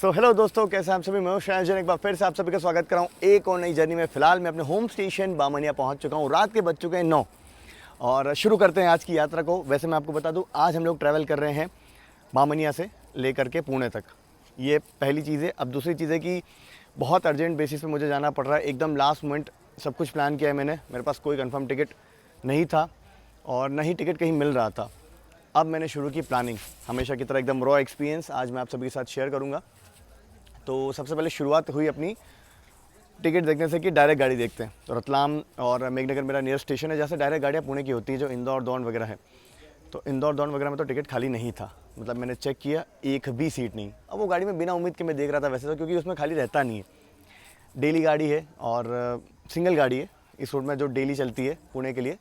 So hello दोस्तों, कैसे आप सभी। मैं हूं श्रेयांश जैन, एक बार फिर से आप सभी का स्वागत कर रहा हूं एक और नई जर्नी में। फिलहाल मैं अपने होम स्टेशन बामनिया पहुंच चुका हूं। रात के बज चुके हैं 9 और शुरू करते हैं आज की यात्रा को। वैसे मैं आपको बता दूं, आज हम लोग ट्रैवल कर रहे हैं बामनिया से लेकर के पुणे तक। ये पहली चीज़ है। अब दूसरी चीज़ है कि बहुत अर्जेंट बेसिस पे मुझे जाना पड़ रहा है। एकदम लास्ट मोमेंट सब कुछ प्लान किया है मैंने। मेरे पास कोई कंफर्म टिकट नहीं था और ना ही टिकट कहीं मिल रहा था। अब मैंने शुरू की प्लानिंग, हमेशा की तरह एकदम रॉ एक्सपीरियंस आज मैं आप सभी के साथ शेयर करूँगा। तो सबसे पहले शुरुआत हुई अपनी टिकट देखने से कि डायरेक्ट गाड़ी देखते हैं। तो रतलाम और मेघनगर मेरा नियर स्टेशन है, जहाँ से डायरेक्ट गाड़ियाँ पुणे की होती है, जो इंदौर दौंड वगैरह है। तो इंदौर दौंड वगैरह में तो टिकट खाली नहीं था, मतलब मैंने चेक किया एक भी सीट नहीं। अब वो गाड़ी में बिना उम्मीद के मैं देख रहा था वैसे तो, क्योंकि उसमें खाली रहता नहीं है। डेली गाड़ी है और सिंगल गाड़ी है इस रूट में जो डेली चलती है पुणे के लिए,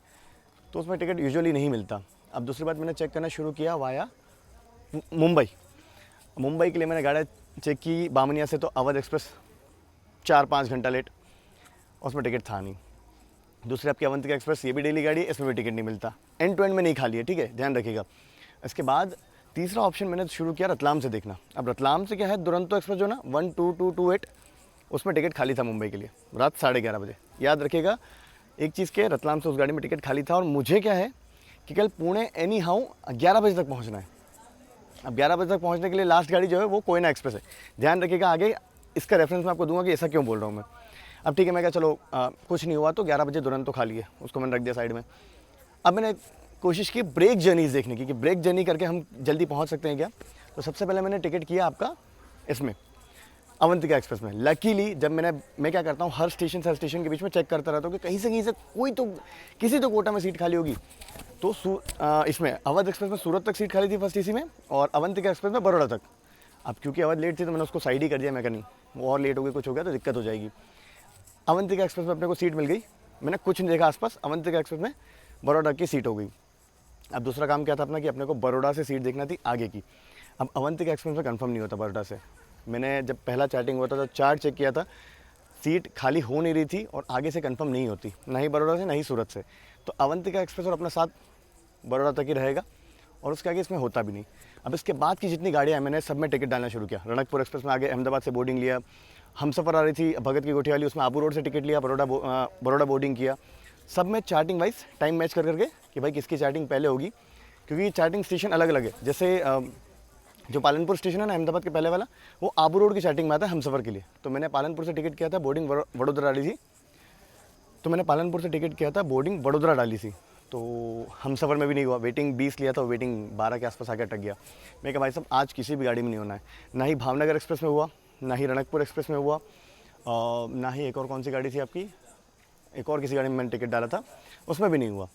तो उसमें टिकट यूजुअली नहीं मिलता। अब दूसरी बात, मैंने चेक करना शुरू किया वाया मुंबई के लिए। मैंने गाड़ी चेक की बामनिया से, तो अवध एक्सप्रेस 4-5 घंटा लेट, उसमें टिकट था नहीं। दूसरी आपकी अवंतिका एक्सप्रेस, ये भी डेली गाड़ी है, इसमें भी टिकट नहीं मिलता। एंड टू एंड में नहीं खाली है, ठीक है, ध्यान रखिएगा। इसके बाद तीसरा ऑप्शन मैंने शुरू किया रतलाम से देखना। अब रतलाम से क्या है, दुरंतो एक्सप्रेस जो ना 12228, उसमें टिकट खाली था मुंबई के लिए रात 11:30 बजे। याद रखिएगा एक चीज़ के, रतलाम से उस गाड़ी में टिकट खाली था और मुझे क्या है कि कल पुणे एनी हाउ 11 बजे तक पहुँचना है। अब 11 बजे तक पहुंचने के लिए लास्ट गाड़ी जो है वो कोयना एक्सप्रेस है। ध्यान रखिएगा, आगे इसका रेफरेंस मैं आपको दूंगा कि ऐसा क्यों बोल रहा हूँ मैं। अब ठीक है, मैं क्या चलो कुछ नहीं हुआ तो 11 बजे दुरंतो खाली है, उसको मैंने रख दिया साइड में। अब मैंने कोशिश की ब्रेक जर्नीज देखने की कि ब्रेक जर्नी करके हम जल्दी पहुँच सकते हैं क्या। तो सबसे पहले मैंने टिकट किया आपका इसमें अवंतिका एक्सप्रेस में। लकीली जब मैं क्या करता हूँ, हर स्टेशन से हर स्टेशन के बीच में चेक करता रहता हूँ कि कहीं से कोई तो किसी तो कोटा में सीट खाली होगी। तो इसमें अवध एक्सप्रेस में सूरत तक सीट खाली थी फर्स्ट एसी में, और अवंतिका एक्सप्रेस में बड़ौदा तक। अब क्योंकि अवध लेट थी तो मैंने उसको साइड ही कर दिया। मैं कहा नहीं, वो और लेट हो गई, कुछ हो गया तो दिक्कत हो जाएगी। अवंतिका एक्सप्रेस में अपने को सीट मिल गई। मैंने कुछ नहीं देखा आसपास, अवंतिका एक्सप्रेस में बड़ौदा की सीट हो गई। अब दूसरा काम क्या था अपना कि अपने को बड़ौदा से सीट देखना थी आगे की। अब अवंतिका एक्सप्रेस में कंफर्म नहीं होता बड़ौदा से। मैंने जब पहला चैटिंग हुआ था तो चार्ट चेक किया था, सीट खाली हो नहीं रही थी और आगे से कंफर्म नहीं होती, ना ही बड़ौदा से ना ही सूरत से। तो अवंतिका एक्सप्रेस और अपना साथ बड़ौदा तक ही रहेगा और उसके आगे इसमें होता भी नहीं। अब इसके बाद की जितनी गाड़ियाँ हैं मैंने सब में टिकट डालना शुरू किया। रणकपुर एक्सप्रेस में आगे अहमदाबाद से बोर्डिंग लिया। हमसफ़र आ रही थी भगत की कोठी वाली, उसमें आबू रोड से टिकट लिया, बड़ौदा बोर्डिंग किया। सब में चार्टिंग वाइज टाइम मैच कर करके कि भाई किसकी चार्टिंग पहले होगी, क्योंकि चार्टिंग स्टेशन अलग अलग है। जैसे जो पालनपुर स्टेशन है ना अहमदाबाद के पहले वाला, वो आबू रोड की चार्टिंग में आता है हमसफ़र के लिए। तो मैंने पालनपुर से टिकट किया था, बोर्डिंग वडोदरा डाली थी। तो मैंने पालनपुर से टिकट किया था, बोर्डिंग वडोदरा डाली थी। तो हमसफ़र में भी नहीं हुआ, वेटिंग 20 लिया था, वेटिंग 12 के आसपास आकर अटक गया। मैं कहा भाई साहब आज किसी भी गाड़ी में नहीं होना है। ना ही भावनगर एक्सप्रेस में हुआ, ना ही रणकपुर एक्सप्रेस में हुआ, ना ही एक और कौन सी गाड़ी थी आपकी, एक और किसी गाड़ी में मैंने टिकट डाला था, उसमें भी नहीं हुआ।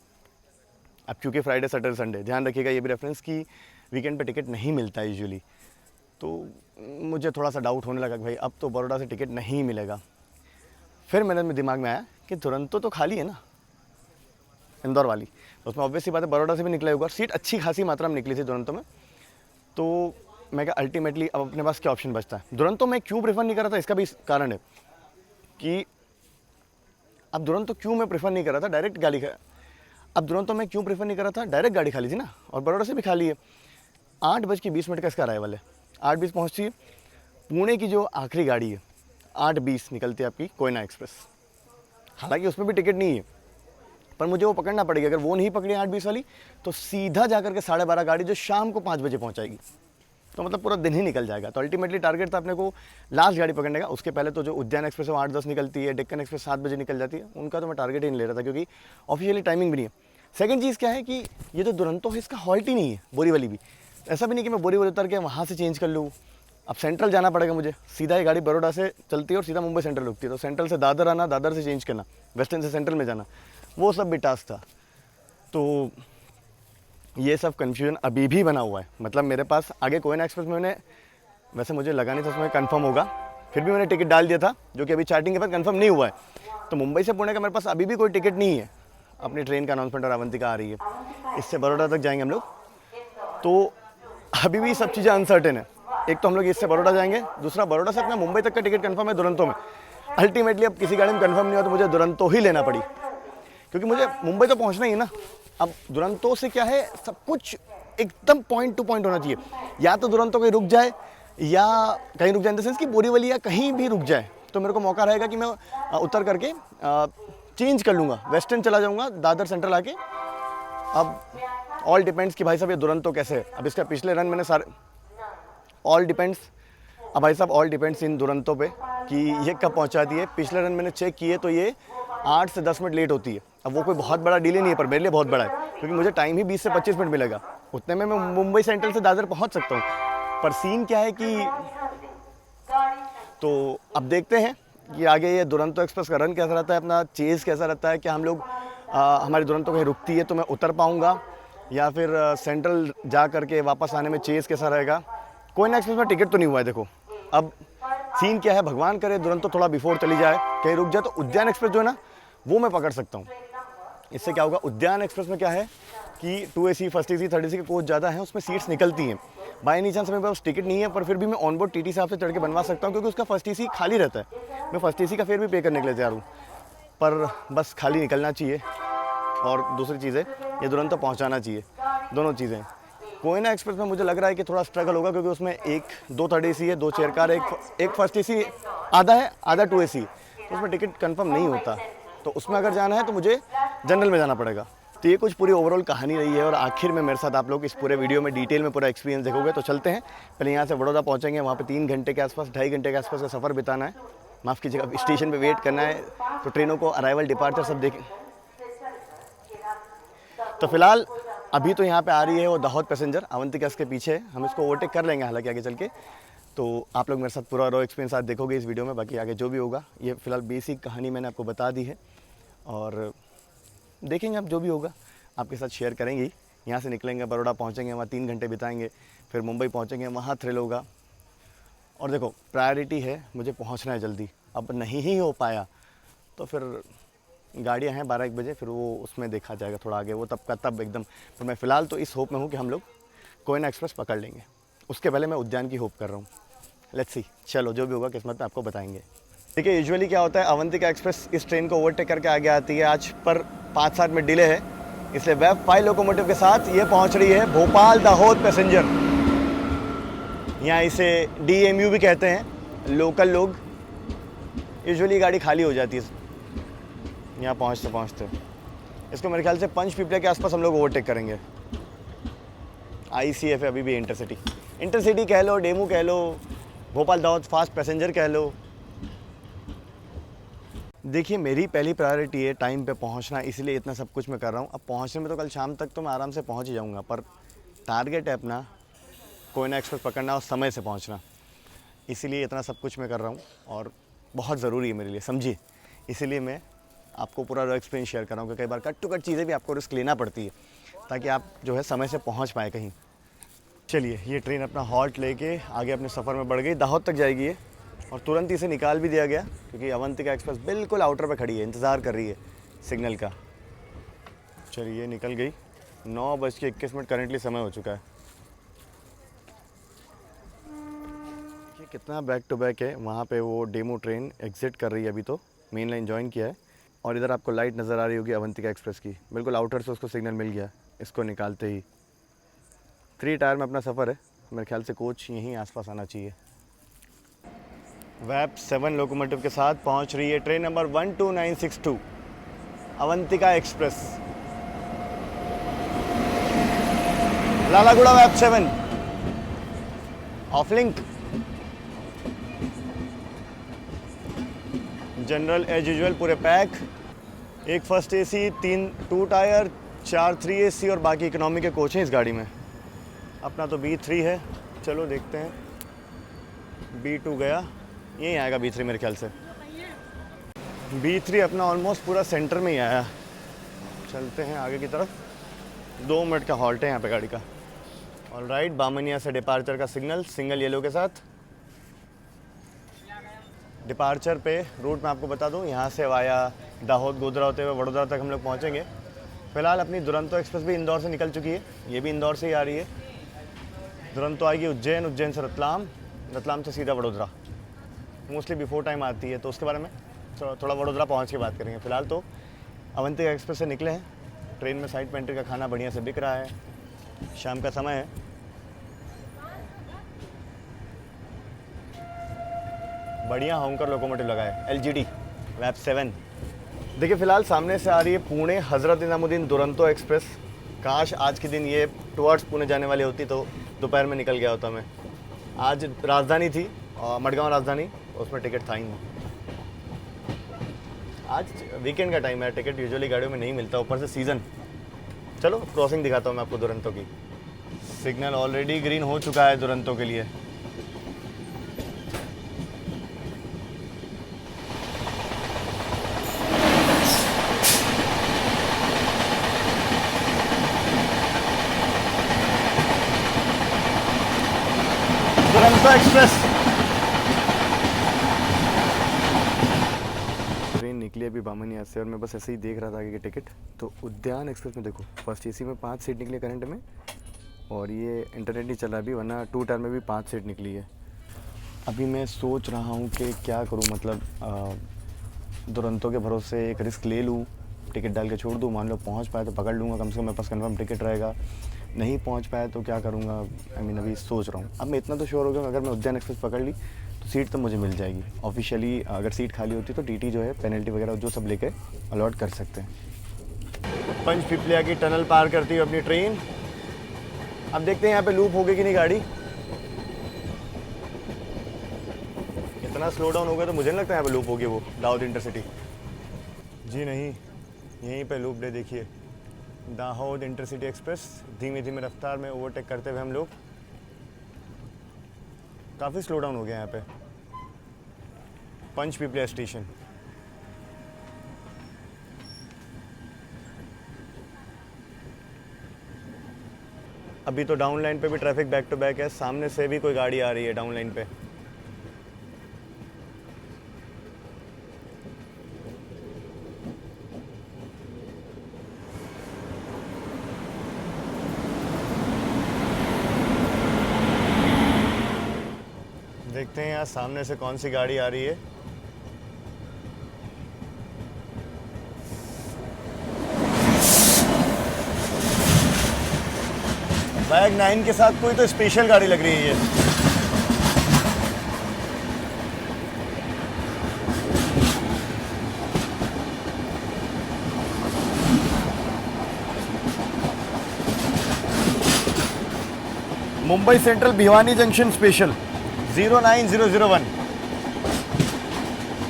अब क्योंकि फ्राइडे सैटरडे संडे, ध्यान रखिएगा ये भी रेफरेंस की वीकेंड पे टिकट नहीं मिलता है यूजुअली। तो मुझे थोड़ा सा डाउट होने लगा कि भाई अब तो बड़ौदा से टिकट नहीं मिलेगा। फिर मेरे दिमाग में आया कि दुरंतो तो खाली है ना इंदौर वाली, तो उसमें ऑब्वियसली बात है बड़ौदा से भी निकला होगा। सीट अच्छी खासी मात्रा में निकली थी दुरंतो में। तो मैं कहा अल्टीमेटली अब अपने पास क्या ऑप्शन बचता है। दुरंतो मैं क्यों प्रेफर नहीं कर रहा था, इसका भी कारण है कि अब दुरंतो क्यों मैं प्रेफर नहीं कर रहा था, डायरेक्ट गाड़ी अब दुरंतो मैं क्यों प्रेफर नहीं कर रहा था, डायरेक्ट गाड़ी खाली थी ना और बड़ौदा से भी खाली है। 8:20 का इसका अराइवल है, 8:20 पहुँचती है। पुणे की जो आखिरी गाड़ी है 8:20 निकलती है आपकी कोयना एक्सप्रेस। हालांकि उसमें भी टिकट नहीं है, पर मुझे वो पकड़ना पड़ेगी। अगर वो नहीं पकड़ी 8:20 वाली तो सीधा जाकर के 12:30 गाड़ी जो शाम को 5 बजे पहुंचाएगी, तो मतलब पूरा दिन ही निकल जाएगा। तो अल्टीमेटली टारगेट था अपने को लास्ट गाड़ी पकड़ने का। उसके पहले तो जो उद्यान एक्सप्रेस है 8:10 निकलती है, डेक्कन एक्सप्रेस 7 बजे निकल जाती है, उनका तो मैं टारगेट ही नहीं ले रहा था क्योंकि ऑफिशियली टाइमिंग भी नहीं है। सेकंड चीज़ क्या है कि ये जो दुरंतो है इसका हॉल्ट ही नहीं है, बोरीवली भी। ऐसा भी नहीं कि मैं बोरीवली उतर के वहाँ से चेंज कर लूँ। अब सेंट्रल जाना पड़ेगा मुझे, सीधा ही गाड़ी बड़ौदा से चलती है और सीधा मुंबई सेंट्रल रुकती है। तो सेंट्रल से दादर आना, दादर से चेंज करना, वेस्टर्न से सेंट्रल में जाना, वो सब भी टास्क था। तो ये सब कन्फ्यूजन अभी भी बना हुआ है। मतलब मेरे पास आगे कोयना एक्सप्रेस में मैंने, वैसे मुझे लगा नहीं था उसमें कंफर्म होगा, फिर भी मैंने टिकट डाल दिया था, जो कि अभी चार्टिंग के बाद कंफर्म नहीं हुआ है। तो मुंबई से पुणे का मेरे पास अभी भी कोई टिकट नहीं है। अपनी ट्रेन का अनाउंसमेंट और अवंतिका आ रही है, इससे बड़ौदा तक जाएंगे हम लोग। तो अभी भी सब चीज़ें अनसर्टेन है। एक तो हम लोग इससे बड़ौदा जाएंगे, दूसरा बड़ौदा से अपना मुंबई तक का टिकट कंफर्म है दुरंतो में। अल्टीमेटली अब किसी गाड़ी में कंफर्म नहीं हुआ तो मुझे दुरंतो ही लेना पड़ी, क्योंकि मुझे मुंबई तो पहुंचना ही है ना। अब दुरंतो से क्या है, सब कुछ एकदम पॉइंट टू पॉइंट होना चाहिए। या तो दुरंतो कहीं रुक जाए, या कहीं रुक जाए इन द सेंस कि बोरीवली या कहीं भी रुक जाए तो मेरे को मौका रहेगा कि मैं उतर करके चेंज कर लूँगा, वेस्टर्न चला जाऊँगा, दादर सेंट्रल आके। अब ऑल डिपेंड्स कि भाई साहब ये दुरंतो कैसे है। अब इसका पिछले रन मैंने सारे ऑल डिपेंड्स, अब भाई साहब ऑल डिपेंड्स इन दुरंतों पे कि ये कब पहुंचाती है। पिछले रन मैंने चेक किए तो ये 8 से 10 मिनट लेट होती है। अब वो कोई बहुत बड़ा डिले नहीं है पर मेरे लिए बहुत बड़ा है, क्योंकि मुझे टाइम ही 20 से 25 मिनट मिलेगा, उतने में मैं मुंबई सेंट्रल से दादर पहुंच सकता हूँ। पर सीन क्या है कि तो अब देखते हैं कि आगे ये दुरंतो एक्सप्रेस का रन कैसा रहता है, अपना चेज़ कैसा रहता है, क्या हम लोग हमारी दुरंतो कहीं रुकती है तो मैं उतर पाऊँगा, या फिर सेंट्रल जा करके वापस आने में चेज़ कैसा रहेगा। कोयना एक्सप्रेस में टिकट तो नहीं हुआ है। देखो अब सीन क्या है, भगवान करे दुरंतो थोड़ा बिफोर चली जाए, कहीं रुक जाए तो उद्यान एक्सप्रेस जो है ना वो मैं पकड़ सकता हूँ। इससे क्या होगा, उद्यान एक्सप्रेस में क्या है कि 2AC, first AC, third AC के कोच ज़्यादा हैं, उसमें सीट्स निकलती हैं। बाय एनी चांस मेरे पास टिकट नहीं है पर फिर भी मैं ऑन बोर्ड TT साहब से चढ़ के बनवा सकता हूँ, क्योंकि उसका फर्स्ट AC खाली रहता है। मैं फर्स्ट AC का फेयर भी पे करने के लिए तैयार हूँ, पर बस खाली निकलना चाहिए। और दूसरी चीज़ है, ये दुरंतो पहुँचाना चाहिए, दोनों चीज़ें। कोयना एक्सप्रेस में मुझे लग रहा है कि थोड़ा स्ट्रगल होगा, क्योंकि उसमें 2 थर्ड AC है, 2 चेयर कार, एक फर्स्ट AC आधा है, आधा 2AC, तो उसमें टिकट कंफर्म नहीं होता। तो उसमें अगर जाना है तो मुझे जनरल में जाना पड़ेगा। तो ये कुछ पूरी ओवरऑल कहानी रही है, और आखिर में मेरे साथ आप लोग इस पूरे वीडियो में डिटेल में पूरा एक्सपीरियंस देखोगे। तो चलते हैं, पहले यहाँ से बड़ौदा पहुँचेंगे, वहाँ पे 3 घंटे के आसपास, 2.5 घंटे के आसपास का सफ़र बिताना है। माफ़ कीजिएगा, स्टेशन पे वेट करना है, तो ट्रेनों को अराइवल डिपार्चर सब देखें। तो फिलहाल अभी तो यहाँ पे आ रही है वो दाहोद पैसेंजर, अवंतिका इसके पीछे है, हम इसको ओवरटेक कर लेंगे हालांकि आगे चल के। तो आप लोग मेरे साथ पूरा रो एक्सपीरियंस आज देखोगे इस वीडियो में, बाकी आगे जो भी होगा, ये फिलहाल बेसिक कहानी मैंने आपको बता दी है, और देखेंगे आप जो भी होगा आपके साथ शेयर करेंगे। यहाँ से निकलेंगे, बड़ौदा पहुँचेंगे, वहाँ 3 घंटे बिताएंगे, फिर मुंबई पहुँचेंगे, वहाँ थ्रिल होगा। और देखो प्रायोरिटी है, मुझे पहुँचना है जल्दी। अब नहीं ही हो पाया तो फिर गाड़ियाँ हैं 12-1 बजे, फिर वो उसमें देखा जाएगा थोड़ा आगे, वो तब का तब एकदम। तो मैं फ़िलहाल तो इस होप में हूँ कि हम लोग कोयना एक्सप्रेस पकड़ लेंगे। उसके पहले मैं उद्यान की होप कर रहा हूँ, लेट्स सी। चलो जो भी होगा किस्मत में आपको बताएंगे। देखिए यूजुअली क्या होता है, अवंतिका एक्सप्रेस इस ट्रेन को ओवरटेक करके आगे आती है, आज पर 5-7 मिनट डिले है, इसलिए वेब 5 लोकोमोटिव के साथ ये पहुँच रही है भोपाल दाहोद पैसेंजर। यहाँ इसे DMU भी कहते हैं लोकल लोग। यूजुअली गाड़ी खाली हो जाती है यहाँ पहुँचते पहुँचते। इसको मेरे ख्याल से पंचपीपला के आसपास हम लोग ओवरटेक करेंगे। ICF है अभी भी, इंटरसिटी कह लो, डेमू कह लो, भोपाल दाहोद फास्ट पैसेंजर कह लो। देखिए मेरी पहली प्रायोरिटी है टाइम पे पहुंचना, इसलिए इतना सब कुछ मैं कर रहा हूँ। अब पहुंचने में तो कल शाम तक तो मैं आराम से पहुंच ही जाऊँगा, पर टारगेट है अपना कोयना एक्सप्रेस पकड़ना और समय से पहुंचना, इसीलिए इतना सब कुछ मैं कर रहा हूँ, और बहुत ज़रूरी है मेरे लिए, समझिए। इसीलिए मैं आपको पूरा एक्सपीरियंस शेयर कर रहा हूँ कि कई बार कट टू कट चीज़ें भी आपको रिस्क लेना पड़ती है, ताकि आप जो है समय से पहुँच पाए कहीं। चलिए ये ट्रेन अपना हॉल्ट लेके आगे अपने सफ़र में बढ़ गई, दाहोद तक जाएगी ये, और तुरंत इसे निकाल भी दिया गया, क्योंकि अवंतिका एक्सप्रेस बिल्कुल आउटर पे खड़ी है, इंतज़ार कर रही है सिग्नल का। चलिए निकल गई, 9:21 करेंटली समय हो चुका है। ये कितना बैक टू बैक है, वहाँ पे वो डेमो ट्रेन एग्जिट कर रही है, अभी तो मेन लाइन ज्वाइन किया है। और इधर आपको लाइट नज़र आ रही होगी अवंतिका एक्सप्रेस की, बिल्कुल आउटर से उसको सिग्नल मिल गया इसको निकालते ही। 3 टायर में अपना सफ़र है, मेरे ख्याल से कोच यहीं आसपास आना चाहिए। वेब 7 लोकोमोटिव के साथ पहुंच रही है train number 12962 Avantika express, Lallaguda वेब 7 of link. General as usual पूरे पैक, एक फर्स्ट AC, 2 टायर, 4 3AC और बाकी इकोनॉमी के कोच हैं इस गाड़ी में। अपना तो B3 है, चलो देखते हैं। B2 गया, यहीं आएगा B3 मेरे ख्याल से। B3 अपना ऑलमोस्ट पूरा सेंटर में ही आया। चलते हैं आगे की तरफ, 2 मिनट का हॉल्ट है यहाँ पे गाड़ी का। ऑलराइट, बामनिया से डिपार्चर का सिग्नल सिंगल येलो के साथ। डिपार्चर पे रूट मैं आपको बता दूं, यहाँ से वाया दाहोद गोधरा होते हुए वडोदरा तक हम लोग पहुँचेंगे। फिलहाल अपनी दुरंतो एक्सप्रेस भी इंदौर से निकल चुकी है, ये भी इंदौर से ही आ रही है। दुरंतो आएगी उज्जैन, उज्जैन से रतलाम, रतलाम से सीधा वडोदरा। मोस्टली बिफोर टाइम आती है, तो उसके बारे में थोड़ा वडोदरा पहुँच के बात करेंगे। फिलहाल तो अवंतिका एक्सप्रेस से निकले हैं। ट्रेन में साइड पेंट्री का खाना बढ़िया से बिक रहा है, शाम का समय है। बढ़िया होंकर लोकोमोटिव लगा है, LGD वैप 7। देखिए फ़िलहाल सामने से आ रही है पुणे हज़रत निज़ामुद्दीन दुरंतो एक्सप्रेस। काश आज के दिन ये टुवर्ड्स पुणे जाने वाली होती तो दोपहर में निकल गया होता मैं। आज राजधानी थी, मडगांव राजधानी, उसमें टिकट था ही नहीं। आज वीकेंड का टाइम है, टिकट यूजुअली गाड़ियों में नहीं मिलता, ऊपर से सीज़न। चलो क्रॉसिंग दिखाता हूँ मैं आपको दुरंतो की। सिग्नल ऑलरेडी ग्रीन हो चुका है दुरंतो के लिए। दुरंतो एक्सप्रेस ट्रेन निकली अभी बामनिया से और मैं बस ऐसे ही देख रहा था आगे की टिकट। तो उद्यान एक्सप्रेस में देखो फर्स्ट एसी में 5 सीट निकली करंट में, और ये इंटरनेट नहीं चल रहा अभी, वरना 2 टायर में भी 5 सीट निकली है। अभी मैं सोच रहा हूँ कि क्या करूँ, मतलब दुरंतो के भरोसे एक रिस्क ले लूँ, टिकट डाल के छोड़ दूँ, मान लो पहुँच पाए तो पकड़ लूँगा, कम से कम मेरे पास कंफर्म टिकट रहेगा। नहीं पहुँच पाया तो क्या करूँगा, अभी सोच रहा हूँ। अब मैं इतना तो श्योर हो गया अगर मैं उद्यान एक्सप्रेस पकड़ ली तो सीट तो मुझे मिल जाएगी। ऑफिशियली अगर सीट खाली होती तो टीटी जो है पेनल्टी वगैरह जो सब लेके अलॉट कर सकते हैं। पंचपिपलिया की टनल पार करती हुई अपनी ट्रेन। अब देखते हैं यहाँ पे लूप होगी कि नहीं गाड़ी। इतना स्लो डाउन हो गया तो मुझे नहीं लगता यहाँ पे लूप होगी वो दाहोद इंटरसिटी। जी नहीं, यहीं पे लूप डे देखिए। दाहोद इंटरसिटी एक्सप्रेस धीमी धीमी रफ्तार में ओवरटेक करते हुए हम लोग, काफ़ी स्लो डाउन हो गया यहाँ पे। पंचपिपलिया स्टेशन। अभी तो डाउन लाइन पे भी ट्रैफिक बैक टू बैक है, सामने से भी कोई गाड़ी आ रही है डाउन लाइन पे। देखते हैं यहाँ सामने से कौन सी गाड़ी आ रही है। बैग 9 के साथ कोई तो स्पेशल गाड़ी लग रही है ये। Mumbai central Bhiwani junction special 09001।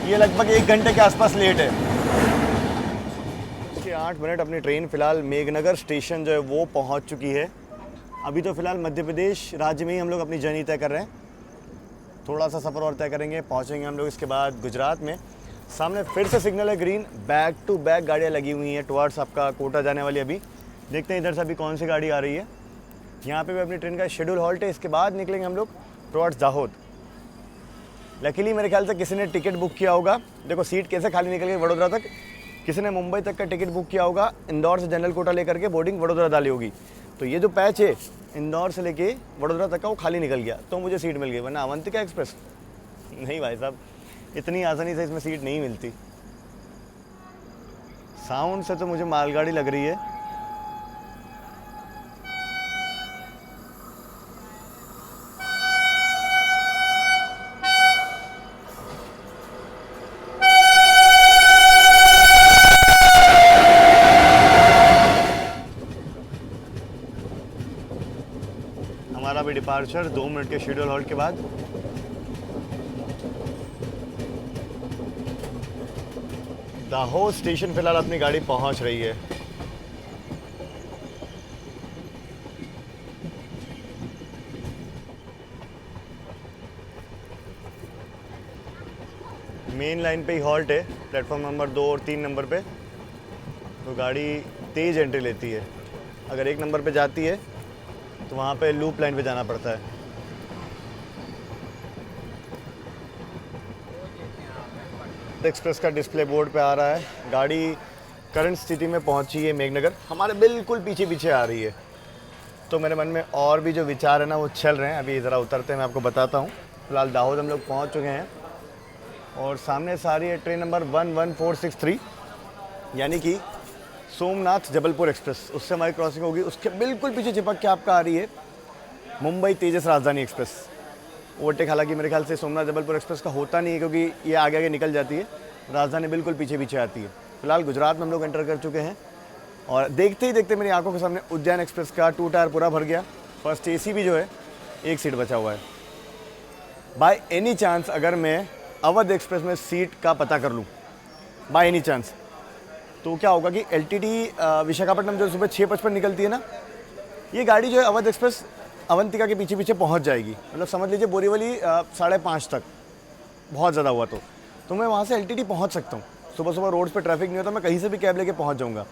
ये लगभग 1 घंटे के आसपास लेट है। 8 मिनट अपनी ट्रेन फ़िलहाल मेघनगर स्टेशन जो है वो पहुंच चुकी है। अभी तो फ़िलहाल मध्य प्रदेश राज्य में ही हम लोग अपनी जर्नी तय कर रहे हैं। थोड़ा सा सफ़र और तय करेंगे, पहुंचेंगे हम लोग इसके बाद गुजरात में। सामने फिर से सिग्नल है ग्रीन, बैक टू बैक गाड़ियाँ लगी हुई हैं टुवर्ड्स आपका कोटा जाने वाली। अभी देखते हैं इधर से अभी कौन सी गाड़ी आ रही है। यहाँ पे भी अपनी ट्रेन का शेड्यूल हॉल्ट है, इसके बाद निकलेंगे हम लोग टुवर्ड्स दाहोद। लकीली मेरे ख्याल से किसी ने टिकट बुक किया होगा। देखो सीट कैसे खाली निकल गई वडोदरा तक। किसी ने मुंबई तक का टिकट बुक किया होगा, इंदौर से जनरल कोटा लेकर के बोर्डिंग वडोदरा डाली होगी। तो ये जो पैच है इंदौर से लेके वडोदरा तक का वो खाली निकल गया, तो मुझे सीट मिल गई। वरना अवंतिका एक्सप्रेस नहीं भाई साहब, इतनी आसानी से इसमें सीट नहीं मिलती। साउंड से तो मुझे मालगाड़ी लग रही है। हमारा भी डिपार्चर 2 मिनट के शेड्यूल हॉल्ट के बाद। दाहोद स्टेशन फिलहाल अपनी गाड़ी पहुंच रही है। मेन लाइन पे ही हॉल्ट है, प्लेटफॉर्म नंबर 2 और 3 नंबर पे। तो गाड़ी तेज़ एंट्री लेती है। अगर 1 नंबर पे जाती है तो वहाँ पे लूप लाइन पे जाना पड़ता है। एक्सप्रेस का डिस्प्ले बोर्ड पे आ रहा है। गाड़ी करंट स्थिति में पहुँची है मेघनगर, हमारे बिल्कुल पीछे पीछे आ रही है। तो मेरे मन में और भी जो विचार है ना वो चल रहे हैं। अभी ज़रा उतरते हैं, मैं आपको बताता हूँ। फिलहाल दाहोद हम लोग पहुँच चुके हैं और सामने से आ रही है ट्रेन नंबर 11463, यानी कि सोमनाथ जबलपुर एक्सप्रेस। उससे हमारी क्रॉसिंग होगी। उसके बिल्कुल पीछे चिपक के आपका आ रही है मुंबई तेजस राजधानी एक्सप्रेस। ओवरटेक हालांकि मेरे ख्याल से सोमनाथ जबलपुर एक्सप्रेस का होता नहीं है, क्योंकि ये आगे आगे निकल जाती है, राजधानी बिल्कुल पीछे पीछे आती है। फिलहाल गुजरात में हम लोग एंटर कर चुके हैं और देखते ही देखते मेरी आंखों के सामने उद्यान एक्सप्रेस का 2 टायर पूरा भर गया। फर्स्ट एसी भी जो है, एक सीट बचा हुआ है। बाय एनी चांस अगर मैं अवध एक्सप्रेस में सीट का पता कर लूँ, बाय एनी चांस, तो क्या होगा कि एलटीटी विशाखापट्टनम जो सुबह 6:55 निकलती है ना, ये गाड़ी जो है अवध एक्सप्रेस अवंतिका के पीछे पीछे पहुंच जाएगी। मतलब समझ लीजिए बोरीवली 5:30 तक, बहुत ज़्यादा हुआ तो मैं वहाँ से एलटीटी पहुँच सकता हूँ। सुबह सुबह रोड्स पे ट्रैफिक नहीं होता, मैं कहीं से भी कैब लेके पहुँच जाऊँगा।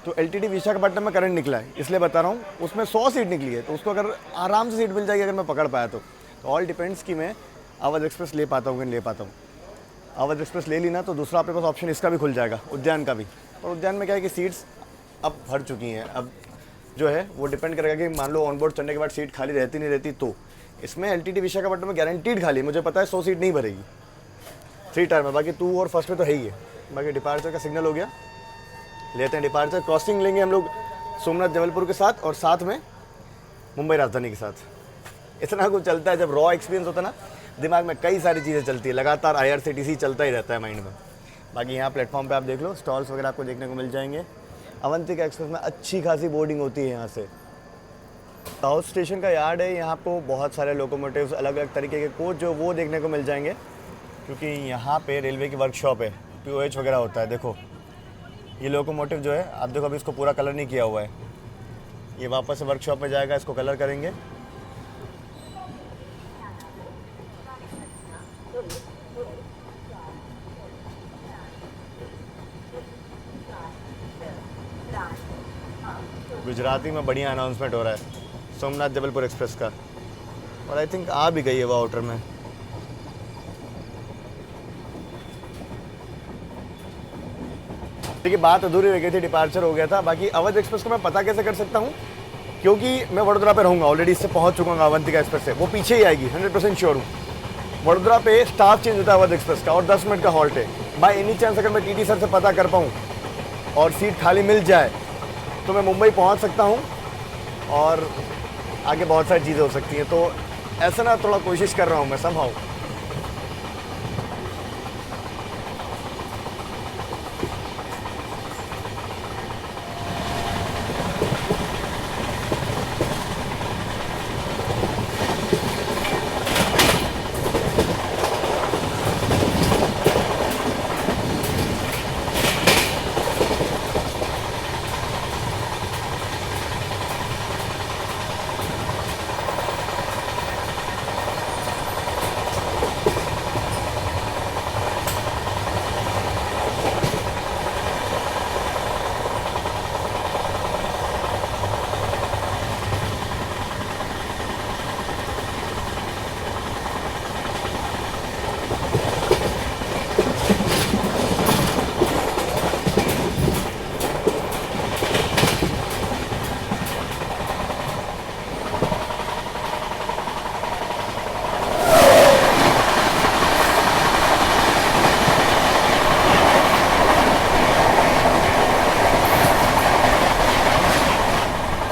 तो एलटीटी विशाखापट्टनम में करंट निकला है, इसलिए बता रहा हूँ। उसमें 100 सीट निकली है, तो उसको अगर आराम से सीट मिल जाएगी अगर मैं पकड़ पाया तो ऑल डिपेंड्स कि मैं अवध एक्सप्रेस ले पाता हूँ कि नहीं ले पाता हूँ। अवध एक्सप्रेस ले ली ना तो दूसरा आपके पास ऑप्शन इसका भी खुल जाएगा, उद्यान का भी। और उद्यान में क्या है कि सीट्स अब भर चुकी हैं। अब जो है वो डिपेंड करेगा कि मान लो ऑन बोर्ड चढ़ने के बाद सीट खाली रहती नहीं रहती। तो इसमें एलटीटी विशाखापट्टनम में गारंटीड खाली, मुझे पता है 100 सीट नहीं भरेगी 3 टायर में। बाकी 2 और फर्स्ट में तो है ही है। बाकी डिपार्चर का सिग्नल हो गया, लेते हैं डिपार्चर। क्रॉसिंग लेंगे हम लोग सोमनाथ जबलपुर के साथ और साथ में मुंबई राजधानी के साथ। इतना कुछ चलता है, जब रॉ एक्सपीरियंस होता है ना, दिमाग में कई सारी चीज़ें चलती है, लगातार IRCTC चलता ही रहता है माइंड में। बाकी यहाँ प्लेटफॉर्म पे आप देख लो, स्टॉल्स वगैरह आपको देखने को मिल जाएंगे। अवंतिका एक्सप्रेस में अच्छी खासी बोर्डिंग होती है यहाँ से। साउथ स्टेशन का यार्ड है, यहाँ आपको बहुत सारे लोकोमोटिव्स, अलग अलग तरीके के कोच जो वो देखने को मिल जाएंगे, क्योंकि यहाँ पे रेलवे की वर्कशॉप है, POH वगैरह होता है। देखो ये लोकोमोटिव जो है, आप देखो अभी इसको पूरा कलर नहीं किया हुआ है, ये वापस से वर्कशॉप में जाएगा, इसको कलर करेंगे। गुजराती में बढ़िया अनाउंसमेंट हो रहा है सोमनाथ जबलपुर एक्सप्रेस का, और आई थिंक आ भी गई है वो आउटर में। देखिए बात अधूरी रह गई थी, डिपार्चर हो गया था। बाकी अवध एक्सप्रेस को मैं पता कैसे कर सकता हूँ, क्योंकि मैं वडोदरा पे रहूँगा, ऑलरेडी इससे पहुँच चुका हूँ अवंतिका एक्सप्रेस से, वो पीछे ही आएगी, 100% श्योर हूँ। वडोदरा पे स्टाफ चेंज होता है अवध एक्सप्रेस का, और 10 मिनट का हॉल्ट है। बाय एनी चांस अगर मैं TT सर से पता कर पाऊँ और सीट खाली मिल जाए तो मैं मुंबई पहुंच सकता हूं, और आगे बहुत सारी चीज़ें हो सकती हैं। तो ऐसा ना थोड़ा कोशिश कर रहा हूं मैं समहाउ।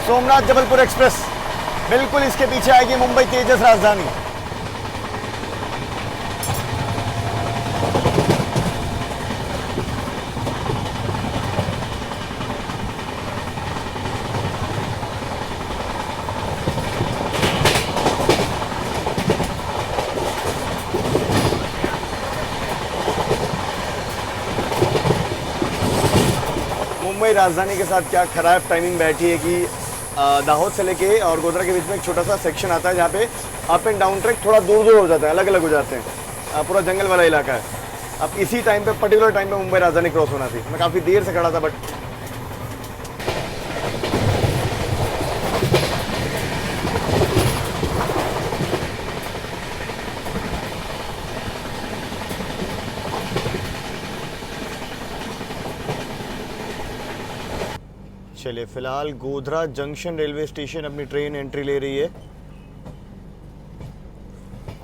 सोमनाथ जबलपुर एक्सप्रेस बिल्कुल इसके पीछे आएगी मुंबई तेजस राजधानी। मुंबई राजधानी के साथ क्या खराब टाइमिंग बैठी है कि दाहोद से लेके और गोधरा के बीच में एक छोटा सा सेक्शन आता है, जहाँ पे अप एंड डाउन ट्रैक थोड़ा दूर दूर हो जाता है, अलग अलग हो जाते हैं। पूरा जंगल वाला इलाका है। अब इसी टाइम पे, पर्टिकुलर टाइम पे मुंबई राजधानी क्रॉस होना थी। मैं काफ़ी देर से खड़ा था, बट चलिए फिलहाल गोधरा जंक्शन रेलवे स्टेशन अपनी ट्रेन एंट्री ले रही है।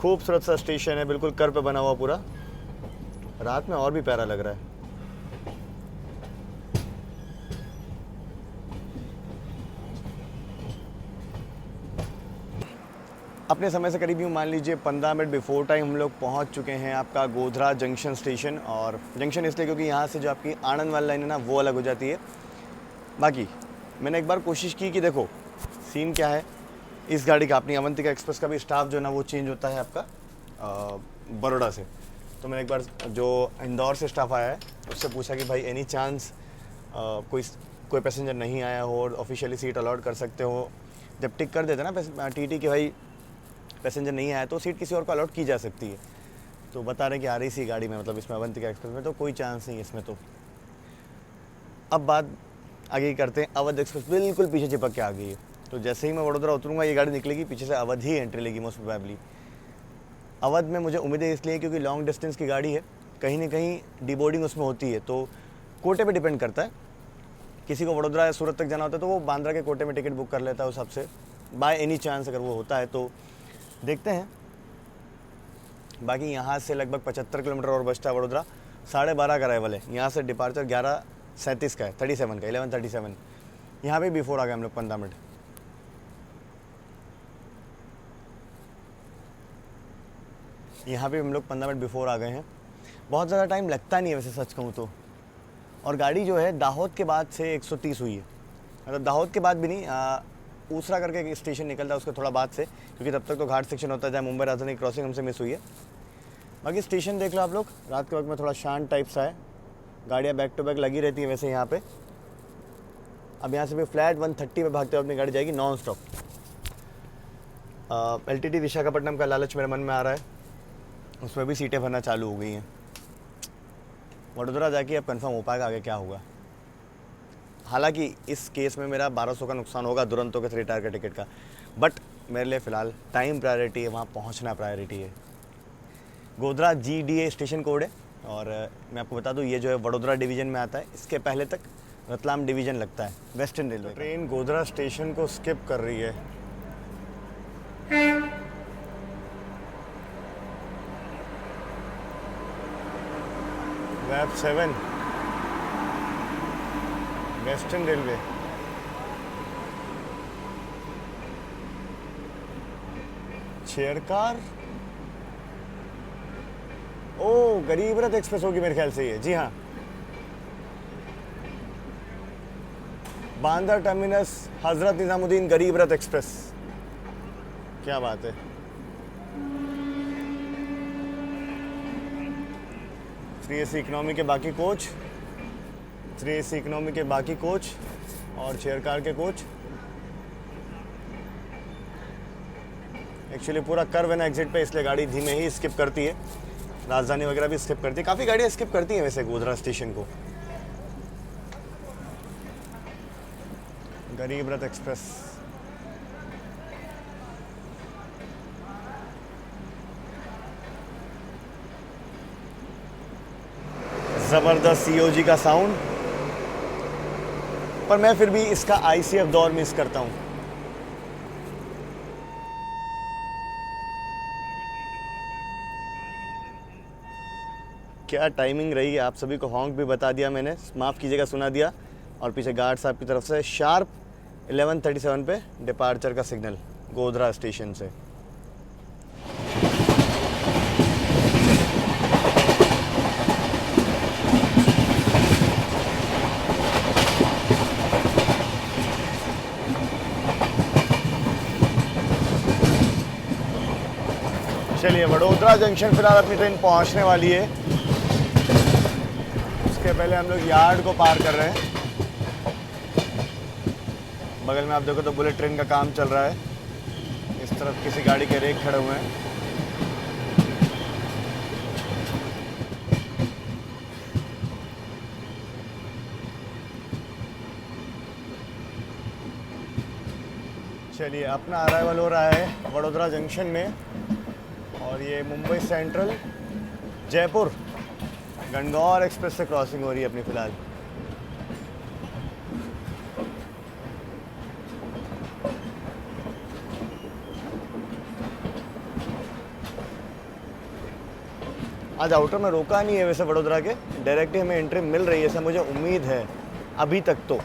खूबसूरत सा स्टेशन है, बिल्कुल कर पे बना हुआ पूरा। रात में और भी प्यारा लग रहा है। अपने समय से करीब यूँ मान लीजिए 15 मिनट बिफोर टाइम हम लोग पहुंच चुके हैं आपका गोधरा जंक्शन स्टेशन। और जंक्शन इसलिए क्योंकि यहाँ से जो आपकी आणंद वाली लाइन है ना वो अलग हो जाती है। बाकी मैंने एक बार कोशिश की कि देखो सीन क्या है इस गाड़ी का, अपनी अवंतिका एक्सप्रेस का भी स्टाफ जो है ना वो चेंज होता है आपका बड़ौदा से। तो मैंने एक बार जो इंदौर से स्टाफ आया है उससे पूछा कि भाई एनी चांस कोई पैसेंजर नहीं आया हो और ऑफिशियली सीट अलॉट कर सकते हो। जब टिक कर देते ना टीटी कि भाई पैसेंजर नहीं आया तो सीट किसी और को अलॉट की जा सकती है। तो बता रहे कि आ रही सी गाड़ी में, मतलब इसमें अवंतिका एक्सप्रेस में तो कोई चांस नहीं है इसमें। तो अब बात आगे करते हैं, अवध एक्सप्रेस बिल्कुल पीछे चिपक के आ गई है। तो जैसे ही मैं वडोदरा उतरूंगा ये गाड़ी निकलेगी, पीछे से अवध ही एंट्री लेगी मोस्ट प्रोबेबली। अवध में मुझे उम्मीद है इसलिए क्योंकि लॉन्ग डिस्टेंस की गाड़ी है, कहीं ना कहीं डिबोर्डिंग उसमें होती है। तो कोटे पे डिपेंड करता है, किसी को वडोदरा या सूरत तक जाना होता है तो वो बांद्रा के कोटे में टिकट बुक कर लेता है उस हिसाब से, बाय एनी चांस अगर वो होता है तो देखते हैं। बाकी यहाँ से लगभग 75 किलोमीटर और बचता है वडोदरा, 12:30 का अराइवल है। यहाँ से डिपार्चर 11:37 का है, 37 का 11:37। यहाँ पे बिफोर आ गए हम लोग 15 मिनट। यहाँ पे हम लोग 15 मिनट बिफोर आ गए हैं। बहुत ज़्यादा टाइम लगता नहीं है वैसे सच कहूँ तो। और गाड़ी जो है दाहोद के बाद से 130 हुई है, मतलब दाहोद के बाद भी नहीं, ऊसरा करके एक स्टेशन निकलता है उसके थोड़ा बाद से, क्योंकि तब तक तो घाट सेक्शन होता है जहाँ मुंबई राजधानी क्रॉसिंग हमसे मिस हुई है। बाकी स्टेशन देख लो आप लोग, रात के वक्त में थोड़ा शांत टाइप सा है, गाड़ियाँ बैक टू बैक लगी रहती हैं वैसे यहाँ पे। अब यहाँ से भी फ्लैट 130 पे भागते हुए अपनी गाड़ी जाएगी नॉन स्टॉप। LTT विशाखापट्टनम का लालच मेरे मन में आ रहा है, उसमें भी सीटें भरना चालू हो गई हैं। वडोदरा जाके अब कंफर्म हो पाएगा आगे क्या होगा। हालांकि इस केस में मेरा 1200 का नुकसान होगा दुरंतो के 3 टायर के टिकट का, बट मेरे लिए फ़िलहाल टाइम प्रायोरिटी है, वहाँ पहुँचना प्रायोरिटी है। गोधरा GDA स्टेशन कोड है और मैं आपको बता दूँ ये जो है वडोदरा डिवीज़न में आता है। इसके पहले तक रतलाम डिवीज़न लगता है western railway. Train Godhra station को स्किप कर रही है। वेब 7 वेस्टर्न रेलवे। चेयर कार, ओ गरीब रथ एक्सप्रेस होगी मेरे ख्याल से ये। जी हाँ, बांद्रा टर्मिनस हजरत निजामुद्दीन गरीब रथ एक्सप्रेस, क्या बात है। 3AC इकोनॉमी के बाकी कोच, 3AC इकोनॉमी के बाकी कोच और चेयर कार के कोच। एक्चुअली पूरा कर्व है ना एग्जिट पे, इसलिए गाड़ी धीमे ही स्किप करती है। राजधानी वगैरह भी स्किप करती है, काफ़ी गाड़ियाँ स्किप करती हैं वैसे गोधरा स्टेशन को। गरीब रथ एक्सप्रेस, ज़बरदस्त COG का साउंड, पर मैं फिर भी इसका ICF दौर मिस करता हूँ। क्या टाइमिंग रही है, आप सभी को हॉन्क भी बता दिया मैंने, माफ़ कीजिएगा सुना दिया। और पीछे गार्ड साहब की तरफ से शार्प 11:37 पे डिपार्चर का सिग्नल गोधरा स्टेशन से। चलिए वडोदरा जंक्शन फिलहाल अपनी ट्रेन पहुंचने वाली है। उसके पहले हम लोग यार्ड को पार कर रहे हैं। बगल में आप देखो तो बुलेट ट्रेन का काम चल रहा है, इस तरफ किसी गाड़ी के रेक खड़े हुए हैं। चलिए अपना अराइवल हो रहा है वडोदरा जंक्शन में, और ये मुंबई सेंट्रल जयपुर गणगौर एक्सप्रेस से क्रॉसिंग हो रही है अपनी फ़िलहाल। आज आउटर में रोका नहीं है वैसे वडोदरा के, डायरेक्ट ही हमें एंट्री मिल रही है, ऐसा मुझे उम्मीद है अभी तक तो।